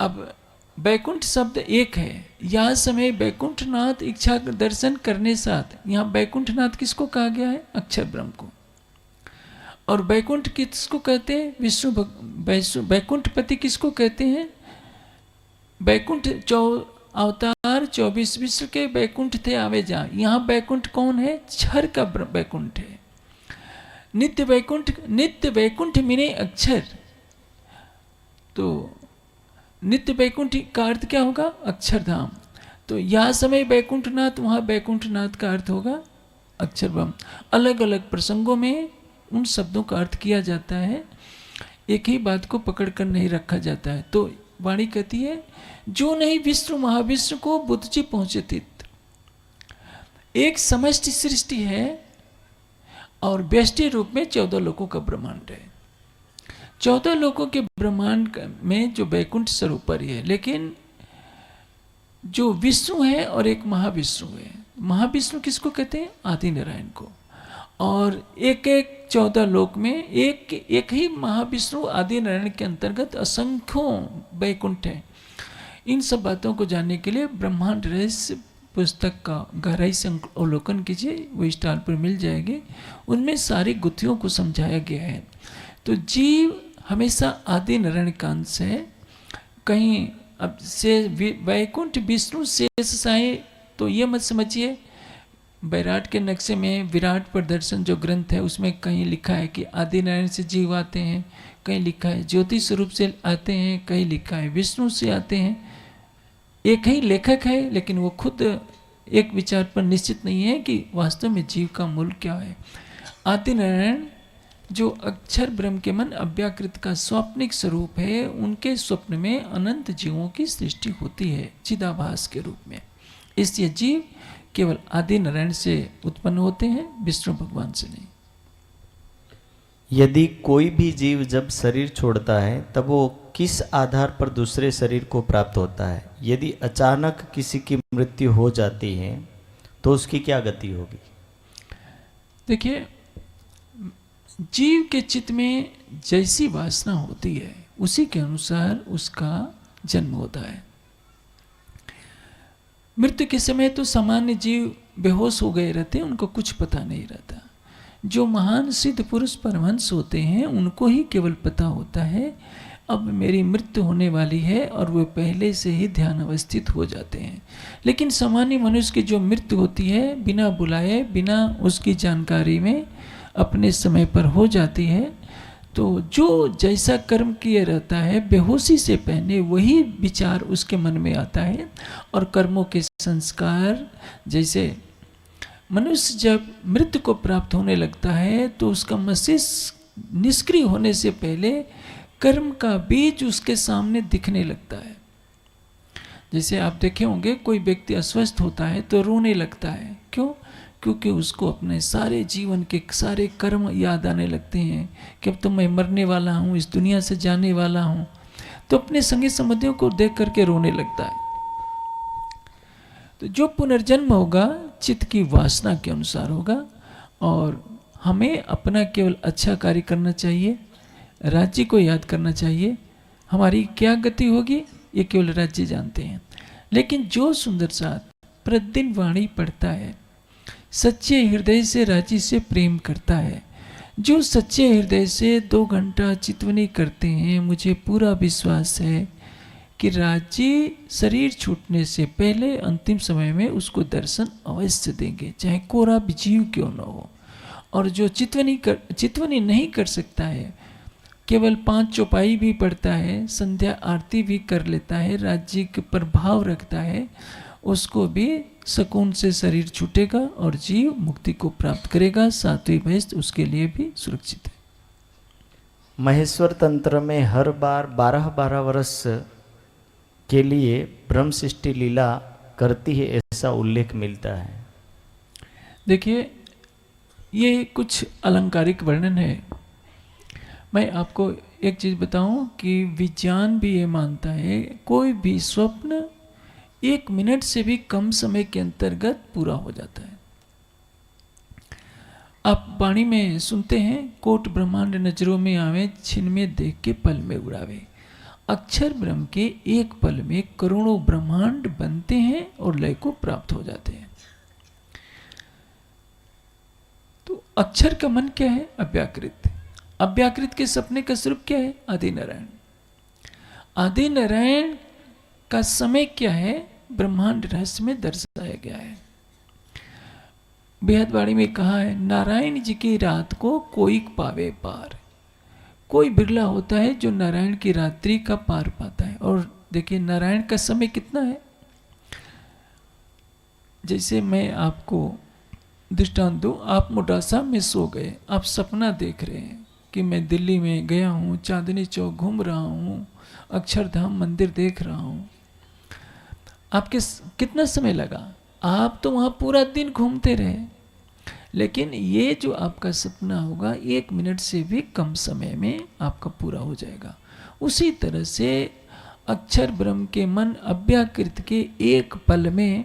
अब बैकुंठ शब्द एक है, यह समय बैकुंठनाथ इच्छा दर्शन करने साथ, यहाँ बैकुंठनाथ किसको कहा गया है? अक्षर ब्रह्म को। और बैकुंठ किसको कहते हैं? विष्णु। बैकुंठपति किसको कहते हैं? बैकुंठ अवतार 24 विश्व के बैकुंठ थे आवे जा। यहाँ बैकुंठ कौन है? क्षर का बैकुंठ है। नित्य बैकुंठ मिने अक्षर। तो नित्य बैकुंठ का अर्थ क्या होगा? अक्षरधाम। तो यह समय बैकुंठनाथ, वहाँ बैकुंठनाथ का अर्थ होगा अक्षर ब्रह्म। अलग अलग प्रसंगों में उन शब्दों का अर्थ किया जाता है, एक ही बात को पकड़कर नहीं रखा जाता है। तो वाणी कहती है, जो नहीं विष्णु महाविष्णु को बुद्ध जी पहुंचे थे। एक समष्टि सृष्टि है और व्यष्टि रूप में 14 लोकों का ब्रह्मांड है। 14 लोकों के ब्रह्मांड में जो बैकुंठ स्वरूप है, लेकिन जो विष्णु है और एक महाविष्णु है। महाविष्णु किसको कहते हैं? आदि नारायण को। और एक 14 लोक में एक ही महाविष्णु आदि नारायण के अंतर्गत असंख्यों बैकुंठ है। इन सब बातों को जानने के लिए ब्रह्मांड रहस्य पुस्तक का गहराई से अवलोकन कीजिए, वो स्टॉल पर मिल जाएगी। उनमें सारी गुत्थियों को समझाया गया है। तो जीव हमेशा आदि नारायण का अंश है। कहीं अब से वैकुंठ विष्णु शेष साई, तो ये मत समझिए बैराट के नक्शे में विराट प्रदर्शन जो ग्रंथ है उसमें कहीं लिखा है कि आदि नारायण से जीव आते हैं, कहीं लिखा है ज्योति स्वरूप से आते हैं, कहीं लिखा है विष्णु से आते हैं। एक ही लेखक है, लेकिन वो खुद एक विचार पर निश्चित नहीं है कि वास्तव में जीव का मूल क्या है। आदि नारायण जो अक्षर ब्रह्म के मन अव्याकृत का स्वप्निक स्वरूप है, उनके स्वप्न में अनंत जीवों की सृष्टि होती है चिदाभास के रूप में। इसलिए जीव केवल आदि नारायण से उत्पन्न होते हैं, विष्णु भगवान से नहीं। यदि कोई भी जीव जब शरीर छोड़ता है तब वो किस आधार पर दूसरे शरीर को प्राप्त होता है? यदि अचानक किसी की मृत्यु हो जाती है तो उसकी क्या गति होगी? देखिए, जीव के चित्त में जैसी वासना होती है उसी के अनुसार उसका जन्म होता है। मृत्यु के समय तो सामान्य जीव बेहोश हो गए रहते हैं, उनको कुछ पता नहीं रहता। जो महान सिद्ध पुरुष परमहंस होते हैं उनको ही केवल पता होता है अब मेरी मृत्यु होने वाली है, और वे पहले से ही ध्यान अवस्थित हो जाते हैं। लेकिन सामान्य मनुष्य की जो मृत्यु होती है बिना बुलाए, बिना उसकी जानकारी में अपने समय पर हो जाती है। तो जो जैसा कर्म किए रहता है बेहोशी से पहले वही विचार उसके मन में आता है, और कर्मों के संस्कार, जैसे मनुष्य जब मृत्यु को प्राप्त होने लगता है तो उसका मस्तिष्क निष्क्रिय होने से पहले कर्म का बीज उसके सामने दिखने लगता है। जैसे आप देखे होंगे कोई व्यक्ति अस्वस्थ होता है तो रोने लगता है। क्यों? क्योंकि उसको अपने सारे जीवन के सारे कर्म याद आने लगते हैं कि अब तो मैं मरने वाला हूँ, इस दुनिया से जाने वाला हूँ, तो अपने संगी संबंधियों को देख करके रोने लगता है। तो जो पुनर्जन्म होगा चित्त की वासना के अनुसार होगा, और हमें अपना केवल अच्छा कार्य करना चाहिए, राज्य को याद करना चाहिए। हमारी क्या गति होगी ये केवल राज्य जानते हैं। लेकिन जो सुंदर साथ प्रतिदिन वाणी पढ़ता है, सच्चे हृदय से राज्य से प्रेम करता है, जो सच्चे हृदय से 2 घंटा चितवनी करते हैं, मुझे पूरा विश्वास है कि राज्य शरीर छूटने से पहले अंतिम समय में उसको दर्शन अवश्य देंगे, चाहे कोरा भी जीव क्यों न हो। और जो चितवनी नहीं कर सकता है, केवल 5 चौपाई भी पढ़ता है, संध्या आरती भी कर लेता है, राज्य के प्रभाव रखता है, उसको भी सुकून से शरीर छूटेगा और जीव मुक्ति को प्राप्त करेगा। 7वीं भैंस उसके लिए भी सुरक्षित है। महेश्वर तंत्र में हर बार 12-12 वर्ष के लिए ब्रह्म सृष्टि लीला करती है, ऐसा उल्लेख मिलता है। देखिए, ये कुछ अलंकारिक वर्णन है। मैं आपको एक चीज़ बताऊं कि विज्ञान भी ये मानता है कोई भी स्वप्न 1 मिनट से भी कम समय के अंतर्गत पूरा हो जाता है। आप वाणी में सुनते हैं, कोट ब्रह्मांड नजरों में आवे, छिन में देख के पल में उड़ावे। अक्षर ब्रह्म के एक पल में करोड़ों ब्रह्मांड बनते हैं और लय को प्राप्त हो जाते हैं। तो अक्षर का मन क्या है? अव्याकृत। अव्याकृत के सपने का स्वरूप क्या है? आदि नारायण। आदि नारायण का समय क्या है? ब्रह्मांड रहस्य में दर्शाया गया है। बेहदवाणी में कहा है, नारायण जी की रात को कोई पावे पार। कोई बिरला होता है जो नारायण की रात्रि का पार पाता है। और देखिए, नारायण का समय कितना है। जैसे मैं आपको दृष्टांत दूं, आप मोटासा में सो गए, आप सपना देख रहे हैं कि मैं दिल्ली में गया हूँ, चांदनी चौक घूम रहा हूँ, अक्षरधाम मंदिर देख रहा हूँ। आपके कितना समय लगा? आप तो वहाँ पूरा दिन घूमते रहे। लेकिन ये जो आपका सपना होगा 1 मिनट से भी कम समय में आपका पूरा हो जाएगा। उसी तरह से अक्षर ब्रह्म के मन अव्याकृत के एक पल में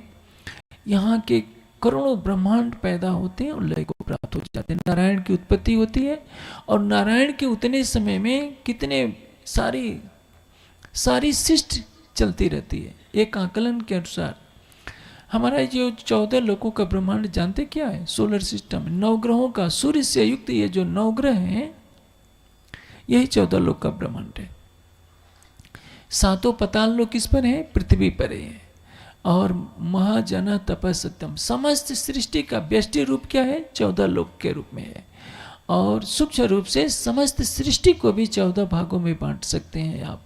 यहाँ के करोड़ों ब्रह्मांड पैदा होते हैं और लय को प्राप्त हो जाते हैं। नारायण की उत्पत्ति होती है और नारायण के उतने समय में कितने सारी सृष्टि चलती रहती है। एक आकलन के अनुसार हमारा जो 14 लोकों का ब्रह्मांड जानते क्या है? सोलर सिस्टम, 9 ग्रहों का, सूर्य से युक्त ये जो 9 ग्रह हैं, यही 14 लोक का ब्रह्मांड है। 7 पताल लोक किस पर है? पृथ्वी पर है। और महाजन तप सत्यम, समस्त सृष्टि का व्यष्टि रूप क्या है? 14 लोक के रूप में है। और सूक्ष्म रूप से समस्त सृष्टि को भी 14 भागों में बांट सकते हैं आप।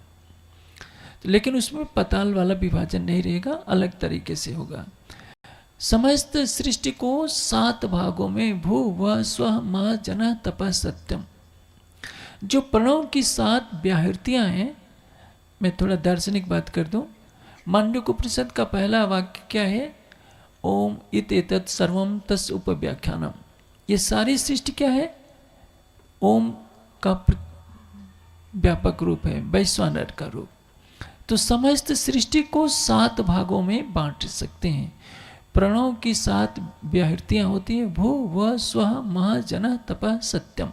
लेकिन उसमें पताल वाला विभाजन नहीं रहेगा, अलग तरीके से होगा। समस्त सृष्टि को 7 भागों में भू व स्व म जन तप सत्यम, जो प्रणव की 7 व्याहृतियां हैं। मैं थोड़ा दार्शनिक बात कर दूं। मांडुक्य उपनिषद का पहला वाक्य क्या है? ओम इत एतत् सर्वम तस् उपव्याख्यानम। ये सारी सृष्टि क्या है? ओम का व्यापक रूप है, वैश्वानर का रूप। तो समस्त सृष्टि को 7 भागों में बांट सकते हैं। प्रणव की 7 व्याहृतियां होती है, भू व स्व मह जन तप सत्यम।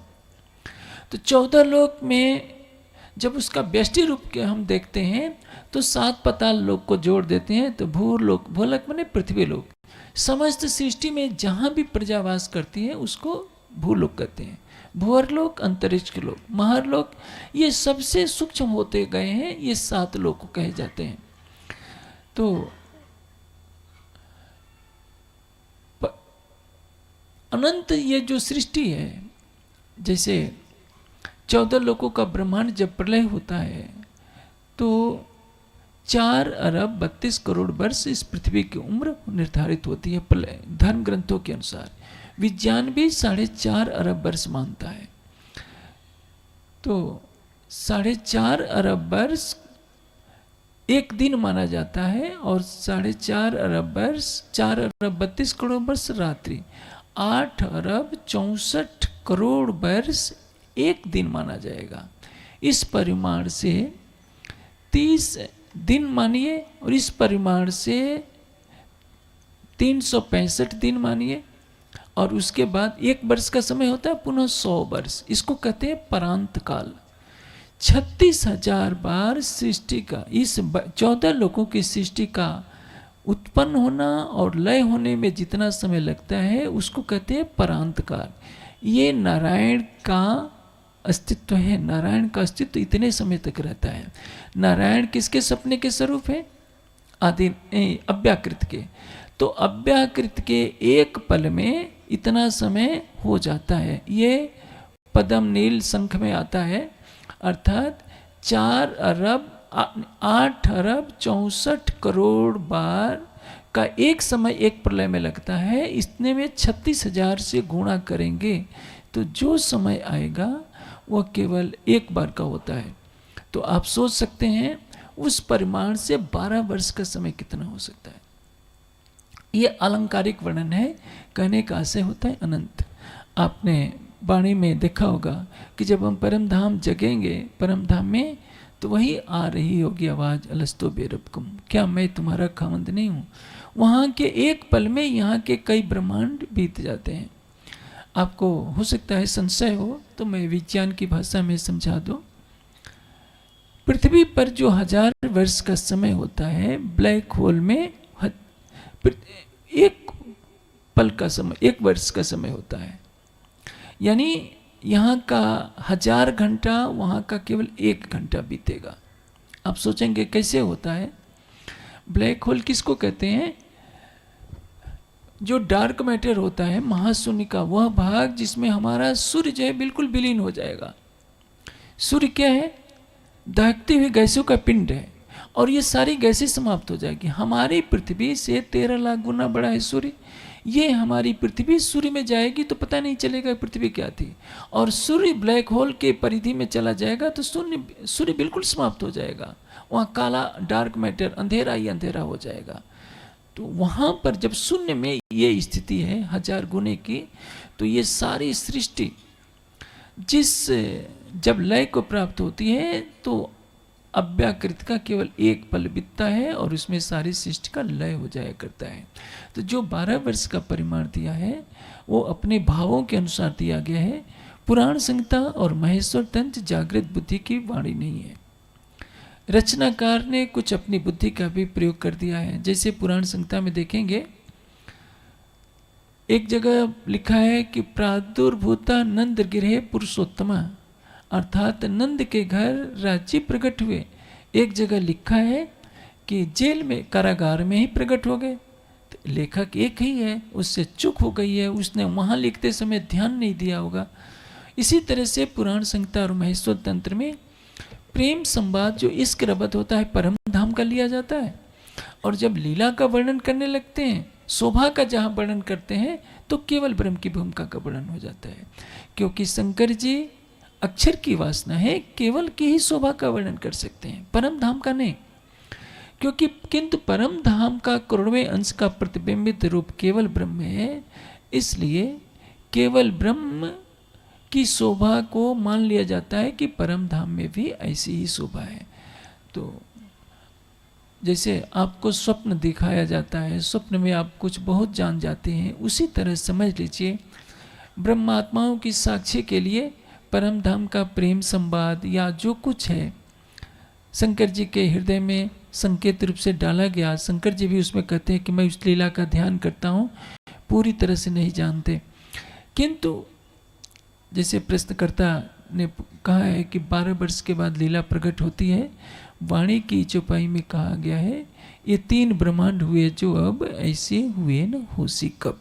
तो 14 लोक में जब उसका व्यष्टि रूप के हम देखते हैं तो 7 पताल लोक को जोड़ देते हैं तो भूलोक, भूलोक माने पृथ्वी लोक। समस्त सृष्टि में जहां भी प्रजावास करती है उसको भूलोक कहते हैं। भूअरलोक, अंतरिक्ष के लोक, महारलोक, ये सबसे सूक्ष्म होते गए हैं, ये 7 लोक कहे जाते हैं। तो अनंत ये जो सृष्टि है, जैसे 14 लोकों का ब्रह्मांड जब प्रलय होता है तो 4 अरब 32 करोड़ वर्ष इस पृथ्वी की उम्र निर्धारित होती है प्रलय धर्म ग्रंथों के अनुसार। विज्ञान भी 4.5 अरब वर्ष मानता है। तो 4.5 अरब वर्ष एक दिन माना जाता है, और 4.5 अरब वर्ष, 4 अरब 32 करोड़ वर्ष रात्रि, 8 अरब 64 करोड़ वर्ष एक दिन माना जाएगा। इस परिमाण से 30 दिन मानिए, और इस परिमाण से 365 दिन मानिए, और उसके बाद 1 वर्ष का समय होता है पुनः 100 वर्ष। इसको कहते हैं परांत काल। 36,000 बार सृष्टि का, इस 14 लोगों की सृष्टि का उत्पन्न होना और लय होने में जितना समय लगता है उसको कहते हैं परांत काल। ये नारायण का अस्तित्व है। नारायण का अस्तित्व इतने समय तक रहता है। नारायण किसके सपने के स्वरूप है? आदि अव्याकृत के। तो अव्याकृत के एक पल में इतना समय हो जाता है। ये पदम नील शंख में आता है, अर्थात 4 अरब 8 अरब 64 करोड़ बार का एक समय एक प्रलय में लगता है। इतने में 36,000 से गुणा करेंगे तो जो समय आएगा वह केवल एक बार का होता है। तो आप सोच सकते हैं उस परिमाण से 12 वर्ष का समय कितना हो सकता है। ये अलंकारिक वर्णन है, कहने का आशय होता है अनंत। आपने वाणी में देखा होगा कि जब हम परम धाम जगेंगे, परम धाम में, तो वही आ रही होगी आवाज, अलस्तो बेरबकुम, क्या मैं तुम्हारा खामंद नहीं हूँ। वहाँ के एक पल में यहाँ के कई ब्रह्मांड बीत जाते हैं। आपको हो सकता है संशय हो तो मैं विज्ञान की भाषा में समझा दूं। पृथ्वी पर जो 1000 वर्ष का समय होता है, ब्लैक होल में एक पल का समय, 1 वर्ष का समय होता है। यानी यहाँ का 1000 घंटा वहाँ का केवल 1 घंटा बीतेगा। आप सोचेंगे कैसे होता है। ब्लैक होल किसको कहते हैं? जो डार्क मैटर होता है, महाशून्य का वह भाग जिसमें हमारा सूर्य जो है बिल्कुल विलीन हो जाएगा। सूर्य क्या है? दहकती हुई गैसों का पिंड है, और ये सारी गैसें समाप्त हो जाएगी। हमारी पृथ्वी से 13 लाख गुना बड़ा है सूर्य। ये हमारी पृथ्वी सूर्य में जाएगी तो पता नहीं चलेगा पृथ्वी क्या थी, और सूर्य ब्लैक होल के परिधि में चला जाएगा तो सूर्य बिल्कुल समाप्त हो जाएगा। वहाँ काला डार्क मैटर, अंधेरा ही अंधेरा हो जाएगा। तो वहाँ पर जब शून्य में ये स्थिति है 1000 गुने की, तो ये सारी सृष्टि जब लय को प्राप्त होती है तो अव्याकृत का केवल 1 पल बीतता है और उसमें सारी सृष्टि का लय हो जाया करता है। तो जो 12 वर्ष का परिमाण दिया है वो अपने भावों के अनुसार दिया गया है। पुराण संहिता और महेश्वर तंत्र जागृत बुद्धि की वाणी नहीं है। रचनाकार ने कुछ अपनी बुद्धि का भी प्रयोग कर दिया है। जैसे पुराण संहिता में देखेंगे, एक जगह लिखा है कि प्रादुर्भूता नंद गृहे पुरुषोत्तमा, अर्थात नंद के घर राज्य प्रकट हुए। एक जगह लिखा है कि जेल में, कारागार में ही प्रकट हो गए। तो लेखक एक ही है, उससे चूक हो गई है, उसने वहाँ लिखते समय ध्यान नहीं दिया होगा। इसी तरह से पुराण संहिता और महेश्वर तंत्र में प्रेम संवाद जो इश्क रबत होता है परम धाम का लिया जाता है, और जब लीला का वर्णन करने लगते हैं, शोभा का जहाँ वर्णन करते हैं, तो केवल ब्रह्म की भूमिका का वर्णन हो जाता है। क्योंकि शंकर जी अक्षर की वासना है, केवल की ही शोभा का वर्णन कर सकते हैं, परम धाम का नहीं। क्योंकि किंतु परम धाम का करोड़वें अंश का प्रतिबिंबित रूप केवल ब्रह्म है, इसलिए केवल ब्रह्म की शोभा को मान लिया जाता है कि परम धाम में भी ऐसी ही शोभा है। तो जैसे आपको स्वप्न दिखाया जाता है, स्वप्न में आप कुछ बहुत जान जाते हैं, उसी तरह समझ लीजिए ब्रह्मात्माओं की साक्षी के लिए परम धाम का प्रेम संवाद या जो कुछ है शंकर जी के हृदय में संकेत रूप से डाला गया। शंकर जी भी उसमें कहते हैं कि मैं उस लीला का ध्यान करता हूँ, पूरी तरह से नहीं जानते। किंतु जैसे प्रश्नकर्ता ने कहा है कि 12 वर्ष के बाद लीला प्रकट होती है, वाणी की चौपाई में कहा गया है ये 3 ब्रह्मांड हुए जो अब ऐसे हुए न होसी कब।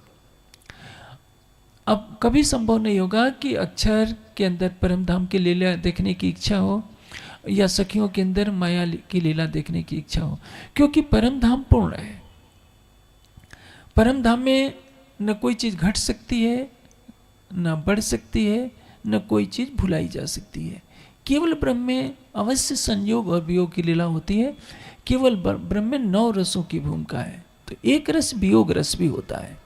अब कभी संभव नहीं होगा कि अक्षर के अंदर परम धाम की लीला देखने की इच्छा हो या सखियों के अंदर माया की लीला देखने की इच्छा हो, क्योंकि परम धाम पूर्ण है। परम धाम में न कोई चीज़ घट सकती है, न बढ़ सकती है, न कोई चीज़ भुलाई जा सकती है। केवल ब्रह्म में अवश्य संयोग और वियोग की लीला होती है। केवल ब्रह्म में 9 रसों की भूमिका है। तो एक रस वियोग रस भी होता है।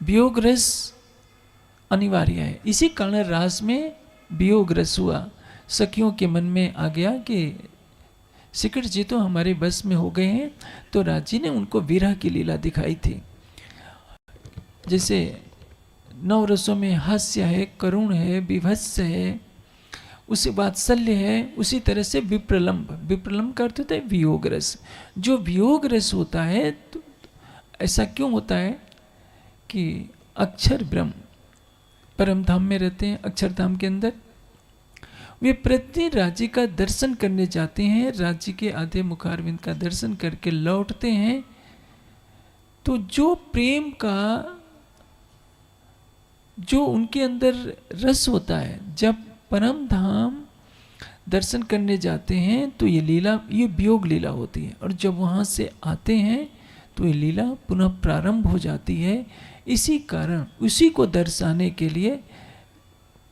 वियोग रस अनिवार्य है। इसी कारण रास में वियोग रस हुआ। सखियों के मन में आ गया कि श्रीकृष्ण जी तो हमारे बस में हो गए हैं, तो राज जी ने उनको विरह की लीला दिखाई थी। जैसे 9 रसों में हास्य है, करुण है, विभत्स है, उसी वात्सल्य है, उसी तरह से विप्रलंब, विप्रलंब का अर्थ होता है वियोग रस। जो वियोग रस होता है तो ऐसा क्यों होता है कि अक्षर ब्रह्म परम धाम में रहते हैं, अक्षरधाम के अंदर वे प्रतिदिन राज्य का दर्शन करने जाते हैं। राज्य के आधे मुखारविंद का दर्शन करके लौटते हैं। तो जो प्रेम का जो उनके अंदर रस होता है, जब परम धाम दर्शन करने जाते हैं तो ये लीला, ये वियोग लीला होती है। और जब वहाँ से आते हैं तो ये लीला पुनः प्रारंभ हो जाती है। इसी कारण उसी को दर्शाने के लिए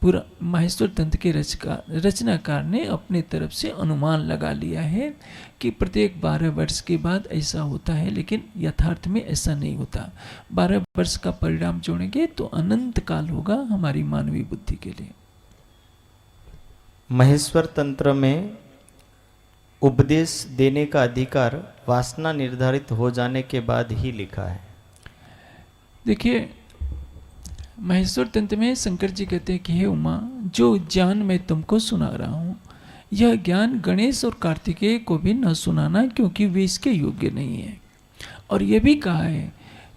पूरा माहेश्वर तंत्र के रचनाकार ने अपने तरफ से अनुमान लगा लिया है कि प्रत्येक 12 वर्ष के बाद ऐसा होता है, लेकिन यथार्थ में ऐसा नहीं होता। 12 वर्ष का परिणाम जोड़ेंगे तो अनंत काल होगा हमारी मानवीय बुद्धि के लिए। महेश्वर तंत्र में उपदेश देने का अधिकार वासना निर्धारित हो जाने के बाद ही लिखा है। देखिए, महेश्वर तंत्र में शंकर जी कहते हैं कि हे उमा, जो ज्ञान मैं तुमको सुना रहा हूँ, यह ज्ञान गणेश और कार्तिकेय को भी न सुनाना, क्योंकि वे इसके योग्य नहीं है। और यह भी कहा है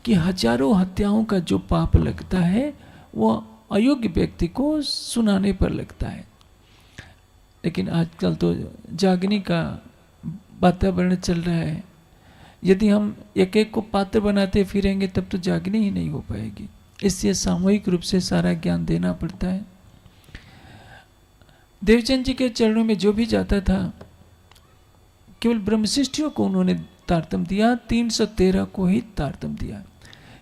कि हजारों हत्याओं का जो पाप लगता है वह अयोग्य व्यक्ति को सुनाने पर लगता है। लेकिन आजकल तो जागनी का वातावरण चल रहा है। यदि हम एक एक को पात्र बनाते फिरेंगे तब तो जागनी ही नहीं हो पाएगी। इसलिए सामूहिक रूप से सारा ज्ञान देना पड़ता है। देवचंद जी के चरणों में जो भी जाता था, केवल ब्रह्मशिष्टियों को उन्होंने तारतम दिया, 313 को ही तारतम दिया।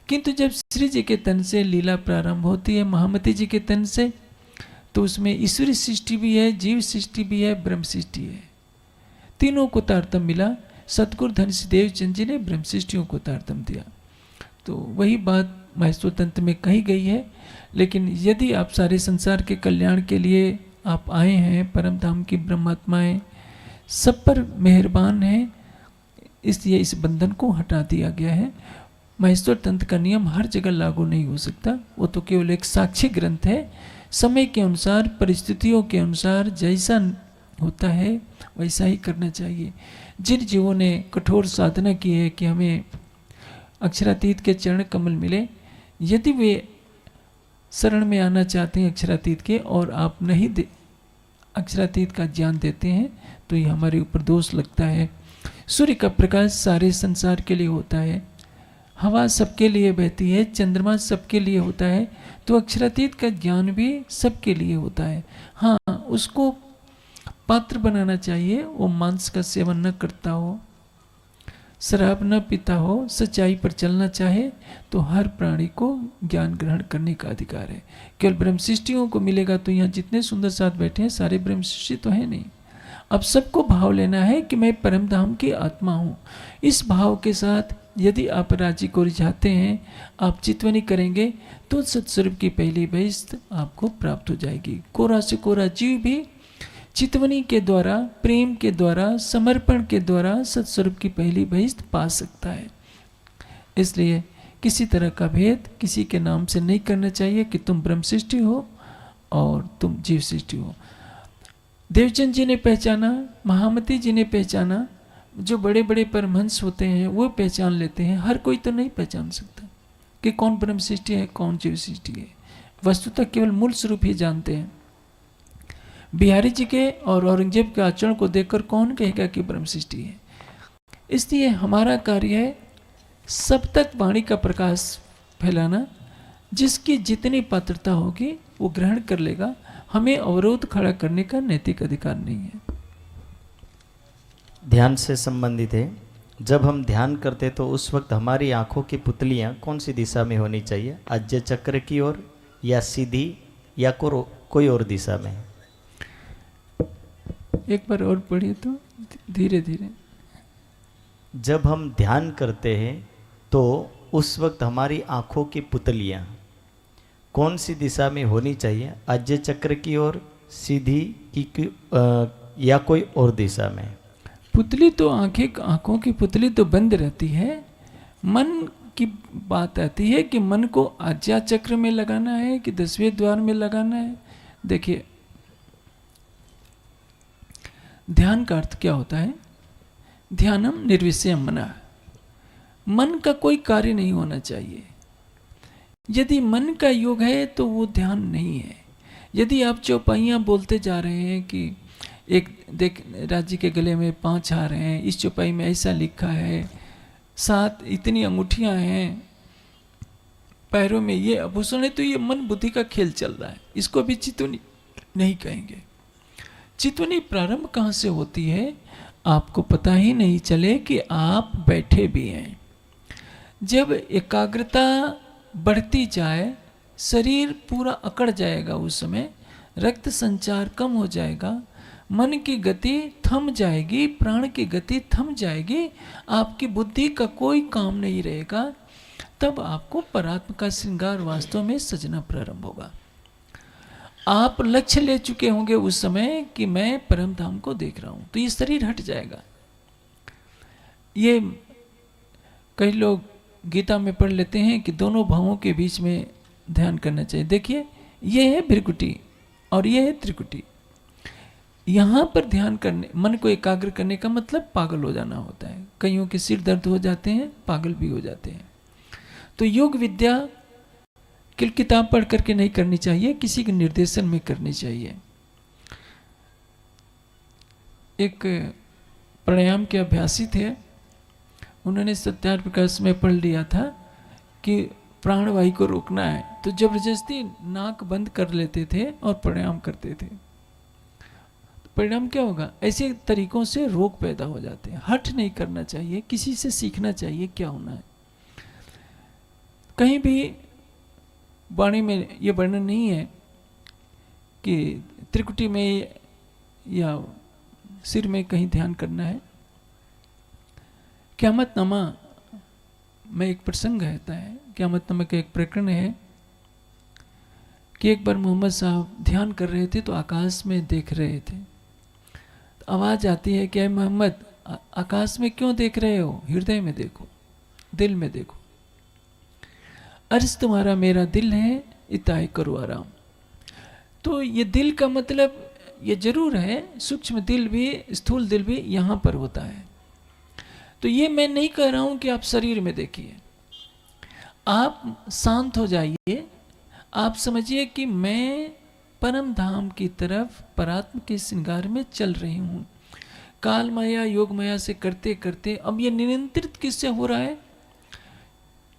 किंतु जब श्री जी के तन से लीला प्रारंभ होती है, महामती जी के तन से, तो उसमें ईश्वरी सृष्टि भी है, जीव सृष्टि भी है, ब्रह्म सृष्टि है। तीनों को तारतम मिला। सतगुरु धनसी देवचंद जी ने ब्रह्म सृष्टियों को तारतम दिया। तो वही बात महेश्वर तंत्र में कही गई है। लेकिन यदि आप सारे संसार के कल्याण के लिए आप आए हैं, परम धाम की ब्रह्मात्माएं सब पर मेहरबान हैं, इसलिए इस बंधन को हटा दिया गया है। महेश्वर तंत्र का नियम हर जगह लागू नहीं हो सकता। वो तो केवल एक साक्षी ग्रंथ है। समय के अनुसार, परिस्थितियों के अनुसार जैसा होता है वैसा ही करना चाहिए। जिन जीवों ने कठोर साधना की है कि हमें अक्षरातीत के चरण कमल मिले, यदि वे शरण में आना चाहते हैं अक्षरातीत के, और आप नहीं अक्षरातीत का ज्ञान देते हैं, तो ये हमारे ऊपर दोष लगता है। सूर्य का प्रकाश सारे संसार के लिए होता है, हवा सबके लिए बहती है, चंद्रमा सबके लिए होता है, तो अक्षरातीत का ज्ञान भी सबके लिए होता है। हाँ, उसको पात्र बनाना चाहिए। वो मांस का सेवन न करता हो, शराब न पीता हो, सच्चाई पर चलना चाहे, तो हर प्राणी को ज्ञान ग्रहण करने का अधिकार है। केवल ब्रह्मशिष्टियों को मिलेगा तो यहाँ जितने सुंदर साथ बैठे हैं सारे ब्रह्मशिष्टि तो है नहीं। अब सबको भाव लेना है कि मैं परम धाम की आत्मा हूँ। इस भाव के साथ यदि आप राज्य को रिझाते हैं, आप चितवनी करेंगे, तो सत्स्वरूप की पहली बहिष्त आपको प्राप्त हो जाएगी। कोरा से कोरा जीव भी चितवनी के द्वारा, प्रेम के द्वारा, समर्पण के द्वारा सत्स्वरूप की पहली बहिष्त पा सकता है। इसलिए किसी तरह का भेद किसी के नाम से नहीं करना चाहिए कि तुम ब्रह्म सृष्टि हो और तुम जीव सृष्टि हो। देवचंद जी ने पहचाना, महामती जी ने पहचाना, जो बड़े बड़े परमहंस होते हैं वो पहचान लेते हैं। हर कोई तो नहीं पहचान सकता कि कौन ब्रह्म सृष्टि है, कौन जीव सृष्टि है। वस्तुतः केवल मूल स्वरूप ही जानते हैं। बिहारी जी के और औरंगजेब के आचरण को देखकर कौन कहेगा कि ब्रह्म सृष्टि है। इसलिए हमारा कार्य है सब तक वाणी का प्रकाश फैलाना। जिसकी जितनी पात्रता होगी वो ग्रहण कर लेगा। हमें अवरोध खड़ा करने का नैतिक अधिकार नहीं है। ध्यान से संबंधित है। जब हम ध्यान करते तो उस वक्त हमारी आंखों की पुतलियां कौन सी दिशा में होनी चाहिए? आज्य चक्र की ओर, या सीधी, या कोई और दिशा में? एक बार और पढ़िए तो धीरे धीरे। जब हम ध्यान करते हैं तो उस वक्त हमारी आँखों की पुतलियाँ कौन सी दिशा में होनी चाहिए? आज्य चक्र की ओर, सीधी या कोई और दिशा में? पुतली तो आंखों की पुतली तो बंद रहती है। मन की बात आती है कि मन को आज्ञा चक्र में लगाना है कि 10वें द्वार में लगाना है। देखिए, ध्यान का अर्थ क्या होता है? ध्यानम निर्विषयम मना, मन का कोई कार्य नहीं होना चाहिए। यदि मन का योग है तो वो ध्यान नहीं है। यदि आप चौपाइयाँ बोलते जा रहे हैं कि एक देख राज्य के गले में 5 हार हैं, इस चौपाई में ऐसा लिखा है, 7 इतनी अंगूठियाँ हैं, पैरों में ये आभूषण है, तो ये मन बुद्धि का खेल चल रहा है। इसको अभी चितवनी नहीं कहेंगे। चितवनी प्रारंभ कहाँ से होती है? आपको पता ही नहीं चले कि आप बैठे भी हैं। जब एकाग्रता बढ़ती जाए, शरीर पूरा अकड़ जाएगा, उस समय रक्त संचार कम हो जाएगा, मन की गति थम जाएगी, प्राण की गति थम जाएगी, आपकी बुद्धि का कोई काम नहीं रहेगा। तब आपको परात्म का श्रृंगार वास्तव में सजना प्रारंभ होगा। आप लक्ष्य ले चुके होंगे उस समय कि मैं परम धाम को देख रहा हूं, तो ये शरीर हट जाएगा। ये कई लोग गीता में पढ़ लेते हैं कि दोनों भावों के बीच में ध्यान करना चाहिए। देखिए, ये है भृकुटी और ये है त्रिकुटी। यहाँ पर ध्यान करने, मन को एकाग्र करने का मतलब पागल हो जाना होता है। कईयों के सिर दर्द हो जाते हैं, पागल भी हो जाते हैं। तो योग विद्या केवल किताब पढ़ करके नहीं करनी चाहिए, किसी के निर्देशन में करनी चाहिए। एक प्राणायाम के अभ्यासी थे, उन्होंने सत्यार प्रकाश में पढ़ लिया था कि प्राणवायु को रोकना है, तो जबरदस्ती नाक बंद कर लेते थे और प्राणायाम करते थे। परिणाम क्या होगा? ऐसे तरीकों से रोग पैदा हो जाते हैं। हठ नहीं करना चाहिए, किसी से सीखना चाहिए क्या होना है। कहीं भी वाणी में ये वर्णन नहीं है कि त्रिकुटी में या सिर में कहीं ध्यान करना है। क़यामतनामा में एक प्रसंग रहता है, क़यामतनामा का एक प्रकरण है कि एक बार मोहम्मद साहब ध्यान कर रहे थे तो आकाश में देख रहे थे। तो आवाज़ आती है कि मोहम्मद, आकाश में क्यों देख रहे हो? हृदय में देखो, दिल में देखो। अर्ज तुम्हारा मेरा दिल है, इताई करो आराम। तो ये दिल का मतलब ये जरूर है, सूक्ष्म दिल भी, स्थूल दिल भी यहाँ पर होता है। तो ये मैं नहीं कह रहा हूँ कि आप शरीर में देखिए, आप शांत हो जाइए। आप समझिए कि मैं परम धाम की तरफ परात्म के श्रृंगार में चल रही हूँ। काल माया योग माया से करते करते अब ये नियंत्रित किससे हो रहा है?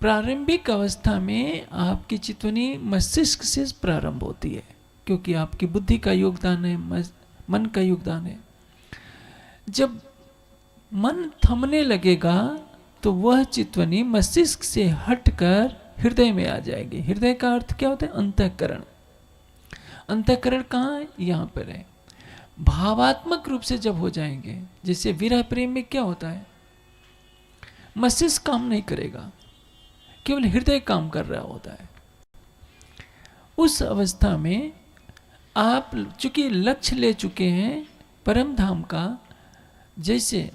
प्रारंभिक अवस्था में आपकी चितवनी मस्तिष्क से प्रारंभ होती है, क्योंकि आपकी बुद्धि का योगदान है, मन का योगदान है। जब मन थमने लगेगा तो वह चितवनी मस्तिष्क से हटकर हृदय में आ जाएगी। हृदय का अर्थ क्या होता है? अंतःकरण। अंतःकरण कहाँ है? यहाँ पर है। भावात्मक रूप से जब हो जाएंगे, जैसे विरह प्रेम में क्या होता है? मस्तिष्क काम नहीं करेगा, केवल हृदय काम कर रहा होता है। उस अवस्था में आप चूंकि लक्ष्य ले चुके हैं परम धाम का। जैसे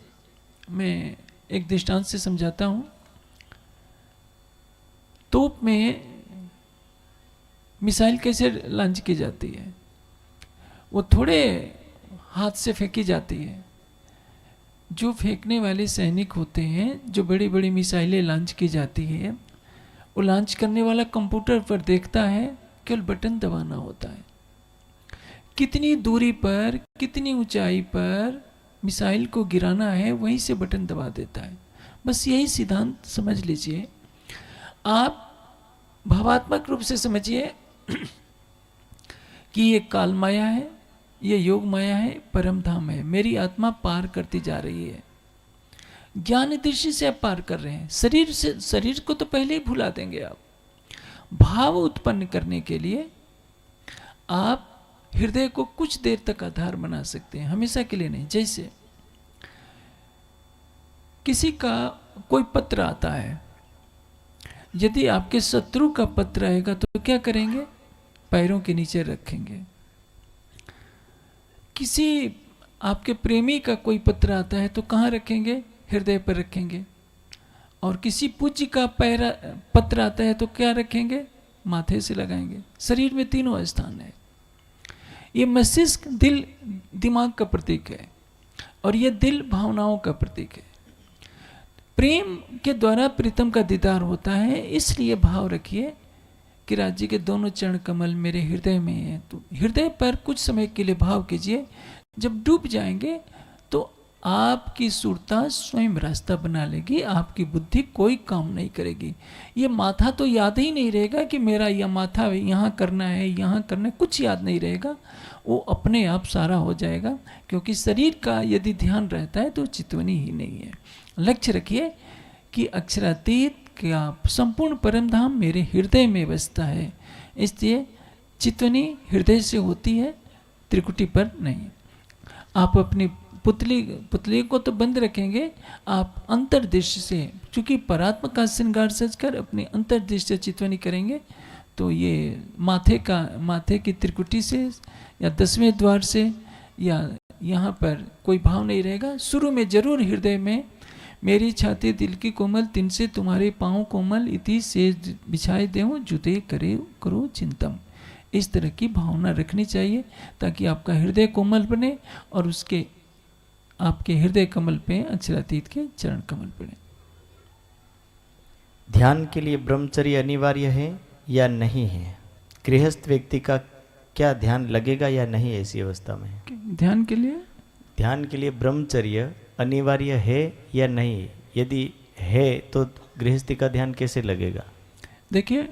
मैं एक दृष्टांत से समझाता हूँ। तोप में मिसाइल कैसे लॉन्च की जाती है? वो थोड़े हाथ से फेंकी जाती है। जो फेंकने वाले सैनिक होते हैं, जो बड़ी बड़ी मिसाइलें लॉन्च की जाती है, वो लॉन्च करने वाला कंप्यूटर पर देखता है, केवल बटन दबाना होता है। कितनी दूरी पर, कितनी ऊंचाई पर मिसाइल को गिराना है, वहीं से बटन दबा देता है। बस यही सिद्धांत समझ लीजिए। आप भावात्मक रूप से समझिए कि ये काल माया है, ये योग माया है, परम धाम है। मेरी आत्मा पार करती जा रही है। ज्ञान दृष्टि से आप पार कर रहे हैं। शरीर से, शरीर को तो पहले ही भुला देंगे आप। भाव उत्पन्न करने के लिए आप हृदय को कुछ देर तक आधार बना सकते हैं, हमेशा के लिए नहीं। जैसे किसी का कोई पत्र आता है, यदि आपके शत्रु का पत्र आएगा तो क्या करेंगे? पैरों के नीचे रखेंगे। किसी आपके प्रेमी का कोई पत्र आता है तो कहाँ रखेंगे? हृदय पर रखेंगे। और किसी पूज्य का पत्र आता है तो क्या रखेंगे? माथे से लगाएंगे। शरीर में तीनों स्थान है। ये मस्तिष्क दिल दिमाग का प्रतीक है और ये दिल भावनाओं का प्रतीक है। प्रेम के द्वारा प्रीतम का दीदार होता है, इसलिए भाव रखिए कि राज जी के दोनों चरण कमल मेरे हृदय में है। तो हृदय पर कुछ समय के लिए भाव कीजिए। जब डूब जाएंगे तो आपकी सुरता स्वयं रास्ता बना लेगी, आपकी बुद्धि कोई काम नहीं करेगी। ये माथा तो याद ही नहीं रहेगा कि मेरा यह माथा यहाँ करना है, यहाँ करना है, कुछ याद नहीं रहेगा। वो अपने आप सारा हो जाएगा, क्योंकि शरीर का यदि ध्यान रहता है तो चितवनी ही नहीं है। लक्ष्य रखिए कि अक्षरातीत का संपूर्ण परम धाम मेरे हृदय में बसता है, इसलिए चितवनी हृदय से होती है, त्रिकुटी पर नहीं। आप अपनी पुतली को तो बंद रखेंगे, आप अंतर्दृष्टि से, चूंकि परात्मा का श्रृंगार सजकर अपनी अंतर्दृष्टि से चितवनी करेंगे तो ये माथे की त्रिकुटी से या 10वें द्वार से या यहाँ पर कोई भाव नहीं रहेगा। शुरू में जरूर हृदय में मेरी छाती दिल की कोमल, तिन से तुम्हारे पाँव कोमल, इति से बिछाए देऊँ जुते करो चिंतम। इस तरह की भावना रखनी चाहिए ताकि आपका हृदय कोमल बने और उसके आपके हृदय कमल पे अक्षरातीत के चरण कमल पड़े। ध्यान के लिए ब्रह्मचर्य अनिवार्य है या नहीं है? गृहस्थ व्यक्ति का क्या ध्यान लगेगा या नहीं ऐसी अवस्था में? ध्यान के लिए ब्रह्मचर्य अनिवार्य है या नहीं? यदि है तो गृहस्थी का ध्यान कैसे लगेगा? देखिए,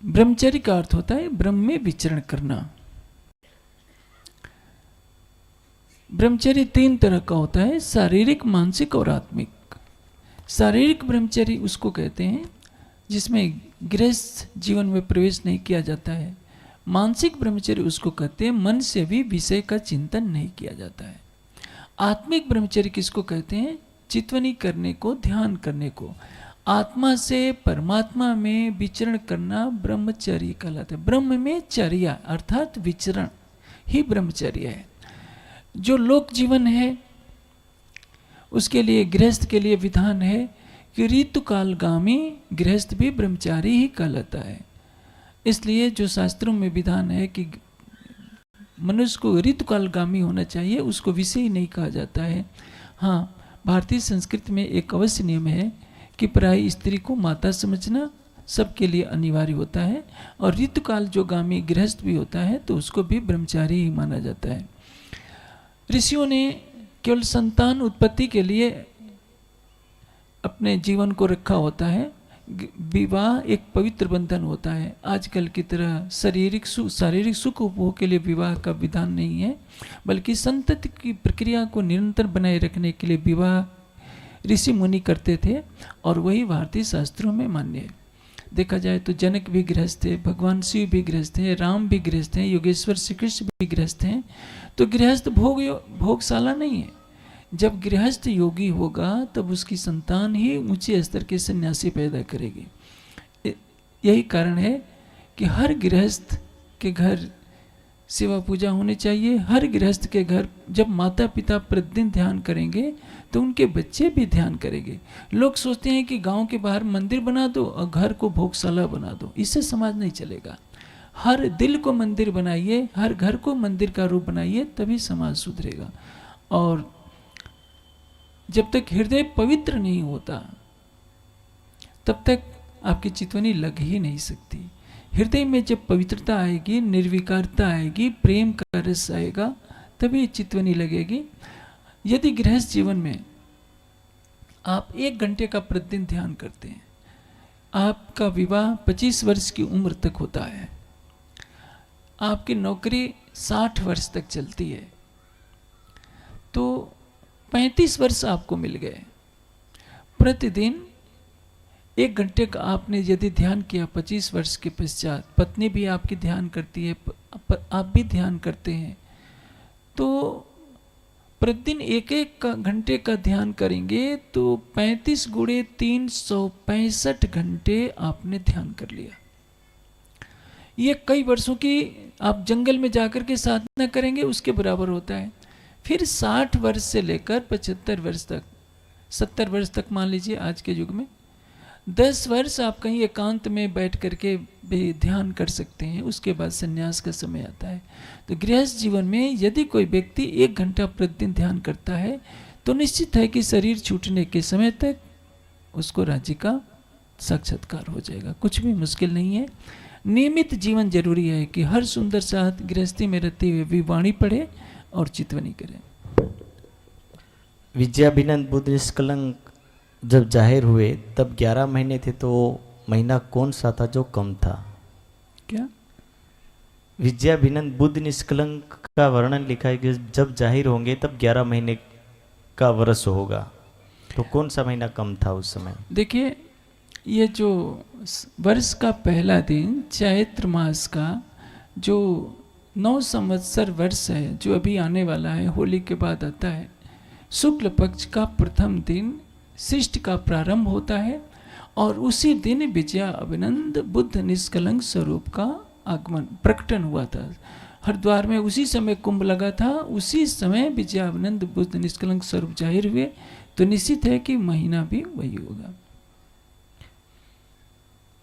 ब्रह्मचर्य का अर्थ होता है ब्रह्म में विचरण करना। ब्रह्मचर्य 3 तरह का होता है, शारीरिक, मानसिक और आत्मिक। शारीरिक ब्रह्मचर्य उसको कहते हैं जिसमें गृहस्थ जीवन में प्रवेश नहीं किया जाता है। मानसिक ब्रह्मचर्य उसको कहते हैं मन से भी विषय का चिंतन नहीं किया जाता है। आत्मिक ब्रह्मचर्य किसको कहते हैं? चितवनी करने को, ध्यान करने को, आत्मा से परमात्मा में विचरण करना ब्रह्मचर्य कहलाता है। ब्रह्म में चर्या अर्थात विचरण ही ब्रह्मचर्य है। जो लोक जीवन है उसके लिए, गृहस्थ के लिए विधान है कि ऋतुकालगामी गृहस्थ भी ब्रह्मचारी ही कहलाता है। इसलिए जो शास्त्रों में विधान है कि मनुष्य को ऋतुकालगामी होना चाहिए, उसको विषय नहीं कहा जाता है। हाँ, भारतीय संस्कृति में एक अवश्य नियम है कि पराई स्त्री को माता समझना सबके लिए अनिवार्य होता है, और ऋतुकाल जो गामी गृहस्थ भी होता है तो उसको भी ब्रह्मचारी ही माना जाता है। ऋषियों ने केवल संतान उत्पत्ति के लिए अपने जीवन को रखा होता है। विवाह एक पवित्र बंधन होता है। आजकल की तरह शारीरिक सुख उपभोग के लिए विवाह का विधान नहीं है, बल्कि संतति की प्रक्रिया को निरंतर बनाए रखने के लिए विवाह ऋषि मुनि करते थे, और वही भारतीय शास्त्रों में मान्य है। देखा जाए तो जनक भी गृहस्थ थे, भगवान शिव भी गृहस्थ हैं, राम भी गृहस्थ हैं, योगेश्वर श्री कृष्ण भी गृहस्थ हैं। तो गृहस्थ भोगशाला नहीं है। जब गृहस्थ योगी होगा तब उसकी संतान ही ऊंचे स्तर के सन्यासी पैदा करेगी। यही कारण है कि हर गृहस्थ के घर सेवा पूजा होनी चाहिए। हर गृहस्थ के घर जब माता पिता प्रतिदिन ध्यान करेंगे तो उनके बच्चे भी ध्यान करेंगे। लोग सोचते हैं कि गांव के बाहर मंदिर बना दो और घर को भोगशाला बना दो, इससे समाज नहीं चलेगा। हर दिल को मंदिर बनाइए, हर घर को मंदिर का रूप बनाइए, तभी समाज सुधरेगा। और जब तक हृदय पवित्र नहीं होता तब तक आपकी चितवनी लग ही नहीं सकती। हृदय में जब पवित्रता आएगी, निर्विकारता आएगी, प्रेम का रस आएगा, तभी चितवनी लगेगी। यदि गृहस्थ जीवन में आप 1 घंटे का प्रतिदिन ध्यान करते हैं, आपका विवाह 25 वर्ष की उम्र तक होता है, आपकी नौकरी 60 वर्ष तक चलती है, तो 35 वर्ष आपको मिल गए। प्रतिदिन 1 घंटे का आपने यदि ध्यान किया 25 वर्ष के पश्चात, पत्नी भी आपकी ध्यान करती है, आप भी ध्यान करते हैं, तो प्रतिदिन 1-1 घंटे का ध्यान करेंगे तो 35 गुणे 365 घंटे आपने ध्यान कर लिया। ये कई वर्षों की आप जंगल में जाकर के साधना करेंगे उसके बराबर होता है। फिर 60 वर्ष से लेकर 75 वर्ष तक, 70 वर्ष तक मान लीजिए आज के युग में, 10 वर्ष आप कहीं एकांत में बैठ करके भी ध्यान कर सकते हैं। उसके बाद संन्यास का समय आता है। तो गृहस्थ जीवन में यदि कोई व्यक्ति 1 घंटा प्रतिदिन ध्यान करता है तो निश्चित है कि शरीर छूटने के समय तक उसको राज्य का साक्षात्कार हो जाएगा। कुछ भी मुश्किल नहीं है। नियमित जीवन जरूरी है कि हर सुंदर साथ गृहस्थी में रहते हुए भी वाणी पढ़े और चितवनी करें। विद्याभिनंद बुद्ध निष्कलंक जब जाहिर हुए तब 11 महीने थे, तो महीना कौन सा था जो कम था? क्या? विद्याभिनंद बुद्ध निष्कलंक का वर्णन लिखा है कि जब जाहिर होंगे तब 11 महीने का वर्ष होगा, तो कौन सा महीना कम था उस समय? देखिए, ये जो वर्ष का पहला दिन चैत्र मास का जो 9 संवत्सर वर्ष है, जो अभी आने वाला है, होली के बाद आता है, शुक्ल पक्ष का प्रथम दिन शिष्ट का प्रारंभ होता है और उसी दिन विद्याभिनंद बुद्ध निष्कलंक स्वरूप का आगमन प्रकटन हुआ था। हरिद्वार में उसी समय कुंभ लगा था, उसी समय विद्याभिनंद बुद्ध निष्कलंक स्वरूप जाहिर हुए, तो निश्चित है कि महीना भी वही होगा।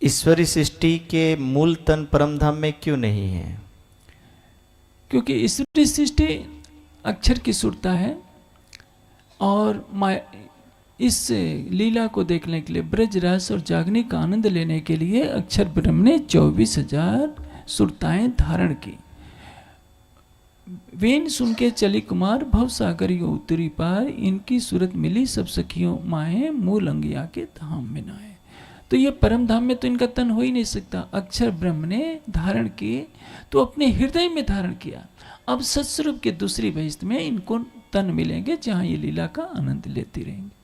ईश्वरी सृष्टि के मूल तन परमधाम में क्यों नहीं है? क्योंकि ईश्वरी सृष्टि अक्षर की सुरता है और इस लीला को देखने के लिए, ब्रज रस और जागने का आनंद लेने के लिए अक्षर ब्रह्म ने 24,000 सुरताएं धारण की। वेन सुन के चली कुमार भव सागर यो उतरी पार, इनकी सूरत मिली सब सखियों माए, मूल अंगिया के धाम में नाए। तो ये परम धाम में तो इनका तन हो ही नहीं सकता। अक्षर ब्रह्म ने धारण किए तो अपने हृदय में धारण किया। अब सत्स्वरूप के दूसरी भविष्य में इनको तन मिलेंगे जहाँ ये लीला का आनंद लेती रहेंगे।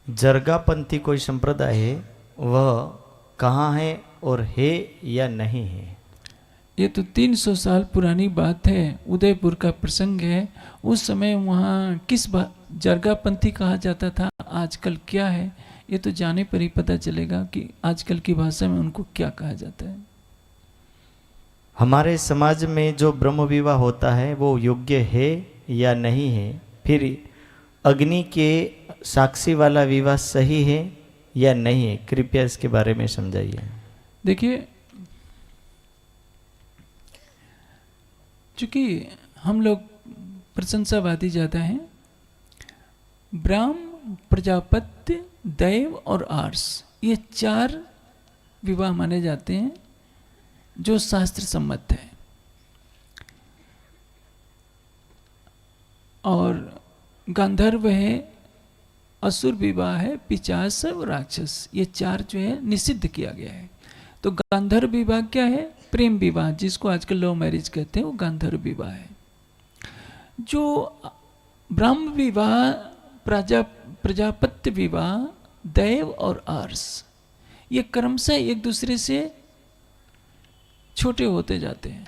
जरगापंथी कोई संप्रदाय है, वह कहाँ है और है या नहीं है? ये तो 300 साल पुरानी बात है, उदयपुर का प्रसंग है। उस समय वहाँ किस जरगापंथी कहा जाता था, आजकल क्या है, ये तो जाने पर ही पता चलेगा कि आजकल की भाषा में उनको क्या कहा जाता है। हमारे समाज में जो ब्रह्म विवाह होता है वो योग्य है या नहीं है? फिर अग्नि के साक्षी वाला विवाह सही है या नहीं है? कृपया इसके बारे में समझाइए। देखिए, चूंकि हम लोग प्रशंसावादी ज़्यादा हैं, ब्राह्म, प्रजापत्य, दैव और आर्स, ये 4 विवाह माने जाते हैं जो शास्त्र सम्मत है। और गांधर्व है, असुर विवाह है, पिशाच और राक्षस, ये 4 जो है निषिद्ध किया गया है। तो गांधर्व विवाह क्या है? प्रेम विवाह, जिसको आजकल लव मैरिज कहते हैं, वो गांधर्व विवाह है। जो ब्राह्म विवाह, प्रजापत्य विवाह, दैव और आर्स, ये क्रमशः एक दूसरे से छोटे होते जाते हैं।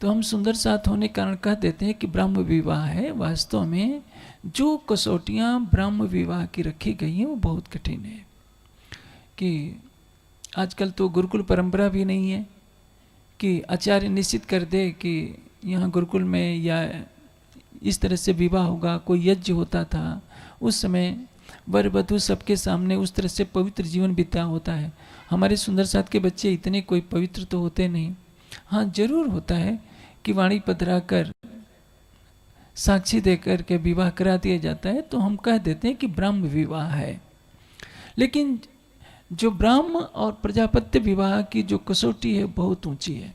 तो हम सुंदर साथ होने के कारण कह देते हैं कि ब्राह्म विवाह है। वास्तव में जो कसौटियाँ ब्राह्म विवाह की रखी गई हैं वो बहुत कठिन है। कि आजकल तो गुरुकुल परंपरा भी नहीं है कि आचार्य निश्चित कर दे कि यहाँ गुरुकुल में या इस तरह से विवाह होगा। कोई यज्ञ होता था, उस समय वर वधू सबके सामने उस तरह से पवित्र जीवन बिता होता है। हमारे सुंदर साथ के बच्चे इतने कोई पवित्र तो होते नहीं। हाँ, जरूर होता है कि वाणी पधरा कर साक्षी देकर के विवाह करा दिया जाता है, तो हम कह देते हैं कि ब्राह्म विवाह है। लेकिन जो ब्राह्म और प्रजापत्य विवाह की जो कसौटी है बहुत ऊंची है।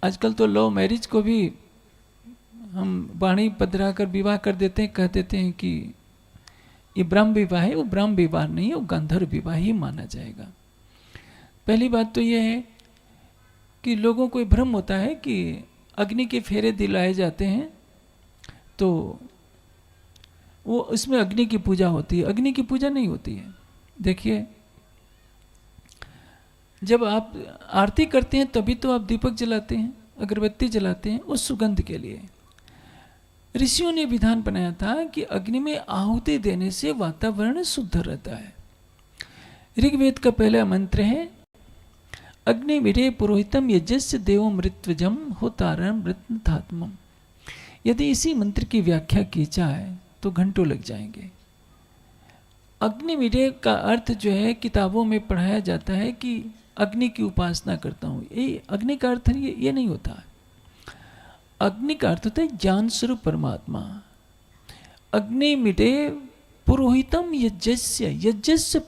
आजकल तो लव मैरिज को भी हम वाणी पधरा कर विवाह कर देते हैं, कह देते हैं कि ये ब्राह्म विवाह है। वो ब्राह्म विवाह नहीं है, वो गांधर्व विवाह ही माना जाएगा। पहली बात तो ये है कि लोगों को भ्रम होता है कि अग्नि के फेरे दिलाए जाते हैं तो वो इसमें अग्नि की पूजा होती है। अग्नि की पूजा नहीं होती है। देखिए, जब आप आरती करते हैं तभी तो आप दीपक जलाते हैं, अगरबत्ती जलाते हैं उस सुगंध के लिए। ऋषियों ने विधान बनाया था कि अग्नि में आहुति देने से वातावरण शुद्ध रहता है। ऋग्वेद का पहला मंत्र है अग्निवीरे पुरोहितम यजस्य देवो मृत्युजम होतारम रत्नधात्मम। यदि इसी मंत्र की व्याख्या की जाए तो घंटों लग जाएंगे। अग्निवीरे का अर्थ जो है किताबों में पढ़ाया जाता है कि अग्नि की उपासना करता हूँ, ये अग्नि का अर्थ ये नहीं होता है। अग्नि का अर्थ होता है ज्ञान स्वरूप परमात्मा। अग्निमीरे पुरोहितम यजस्य, यजस्य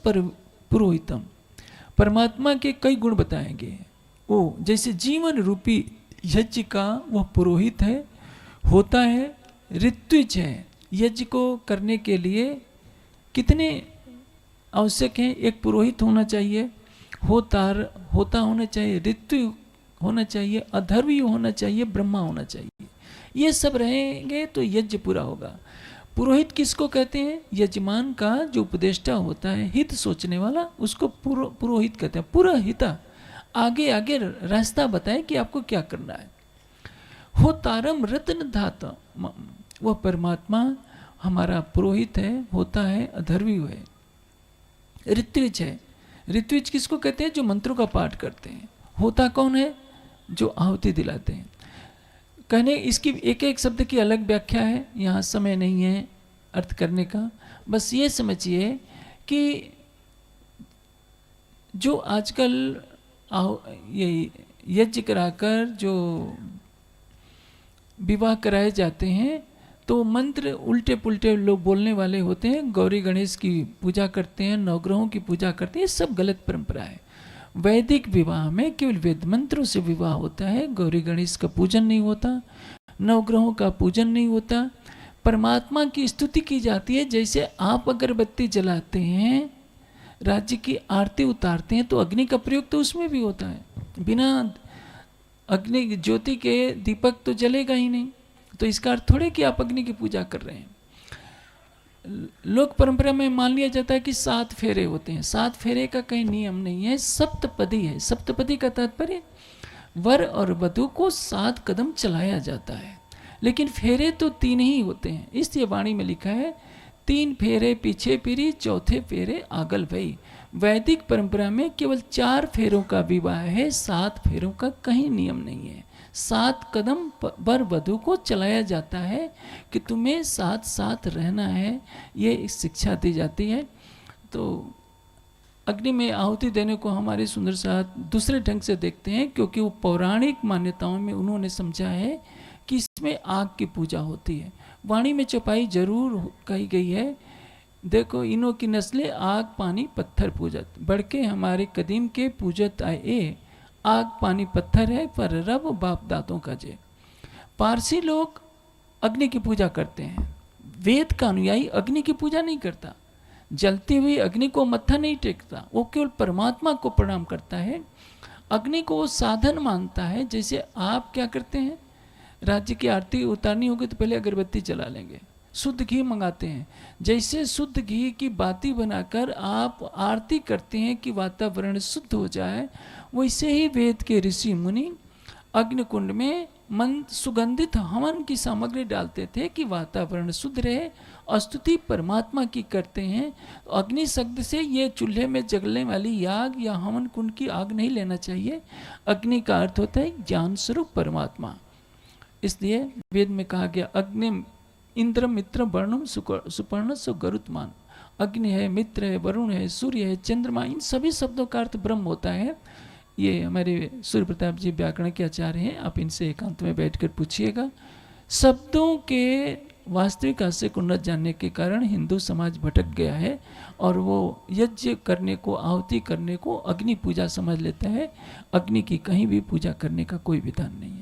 पुरोहितम, परमात्मा के कई गुण बताएंगे। वो जैसे जीवन रूपी यज्ञ का वह पुरोहित है, होता है, ऋत्विज है। यज्ञ को करने के लिए कितने आवश्यक हैं? एक पुरोहित होना चाहिए, होता होना चाहिए, ऋतु होना चाहिए, अधर्वी होना चाहिए, ब्रह्मा होना चाहिए। ये सब रहेंगे तो यज्ञ पूरा होगा। पुरोहित किसको कहते हैं? यजमान का जो उपदेष्टा होता है, हित सोचने वाला, उसको पुरोहित कहते हैं। पुरोहिता आगे आगे रास्ता बताए कि आपको क्या करना है। हो तारम रत्न धाता, वह परमात्मा हमारा पुरोहित है, होता है, अधर्वी है। ऋत्विज है। ऋत्विज किसको कहते हैं? जो मंत्रों का पाठ करते हैं। होता कौन है? जो आहुति दिलाते हैं। कहने इसकी एक एक शब्द की अलग व्याख्या है, यहाँ समय नहीं है अर्थ करने का। बस ये समझिए कि जो आजकल ये यज्ञ कराकर जो विवाह कराए जाते हैं तो मंत्र उल्टे पुल्टे लोग बोलने वाले होते हैं। गौरी गणेश की पूजा करते हैं, नवग्रहों की पूजा करते हैं, ये सब गलत परंपरा है। वैदिक विवाह में केवल वेद मंत्रों से विवाह होता है। गौरी गणेश का पूजन नहीं होता, नवग्रहों का पूजन नहीं होता। परमात्मा की स्तुति की जाती है। जैसे आप अगरबत्ती जलाते हैं, राज्य की आरती उतारते हैं, तो अग्नि का प्रयोग तो उसमें भी होता है। बिना अग्नि ज्योति के दीपक तो जलेगा ही नहीं। तो इसका अर्थ थोड़े कि आप अग्नि की पूजा कर रहे हैं। लोक परंपरा में मान लिया जाता है कि 7 फेरे होते हैं। 7 फेरे का कहीं नियम नहीं है, सप्तपदी है। सप्तपदी का तात्पर्य वर और वधू को 7 कदम चलाया जाता है, लेकिन फेरे तो 3 ही होते हैं। इसलिए वाणी में लिखा है 3 फेरे पीछे फिरी, चौथे फेरे आगल भई। वैदिक परंपरा में केवल 4 फेरों का विवाह है, 7 फेरों का कहीं नियम नहीं है। 7 कदम वर वधू को चलाया जाता है कि तुम्हें साथ साथ रहना है, ये शिक्षा दी जाती है। तो अग्नि में आहुति देने को हमारे सुंदर साथ दूसरे ढंग से देखते हैं, क्योंकि वो पौराणिक मान्यताओं में उन्होंने समझा है कि इसमें आग की पूजा होती है। वाणी में चौपाई जरूर कही गई है, देखो इनों की नस्लें आग पानी पत्थर पूजत, बढ़ के हमारे कदीम के पूजत आए। आग पानी पत्थर है पर रब बाप दातों का जय। पारसी लोग अग्नि की पूजा करते हैं। वेद का अनुयायी अग्नि की पूजा नहीं करता, जलती हुई अग्नि को मत्था नहीं टेकता, वो केवल परमात्मा को प्रणाम करता है। अग्नि को वो साधन मानता है। जैसे आप क्या करते हैं, राज्य की आरती उतारनी होगी तो पहले अगरबत्ती जला लेंगे, शुद्ध घी मंगाते हैं। जैसे शुद्ध घी की बाती बनाकर आप आरती करते हैं कि वातावरण शुद्ध हो जाए, वैसे ही वेद के ऋषि मुनि अग्निकुंड में सुगंधित हवन की सामग्री डालते थे कि वातावरण शुद्ध रहे। स्तुति परमात्मा की करते हैं। अग्नि शब्द से ये चूल्हे में जगने वाली आग या हवन कुंड की आग नहीं लेना चाहिए। अग्नि का अर्थ होता है ज्ञान स्वरूप परमात्मा। इसलिए वेद में कहा गया अग्नि इंद्र मित्र वर्णम सुपर्ण सु गरुत्मान। अग्नि है, मित्र है, वरुण है, सूर्य है, चंद्रमा, इन सभी शब्दों का अर्थ ब्रह्म होता है। ये हमारे सूर्य प्रताप जी व्याकरण के आचार्य हैं, आप इनसे एकांत में बैठकर पूछिएगा। शब्दों के वास्तविक आशय को न जानने के कारण हिंदू समाज भटक गया है और वो यज्ञ करने को, आहुति करने को अग्नि पूजा समझ लेता है। अग्नि की कहीं भी पूजा करने का कोई विधान नहीं।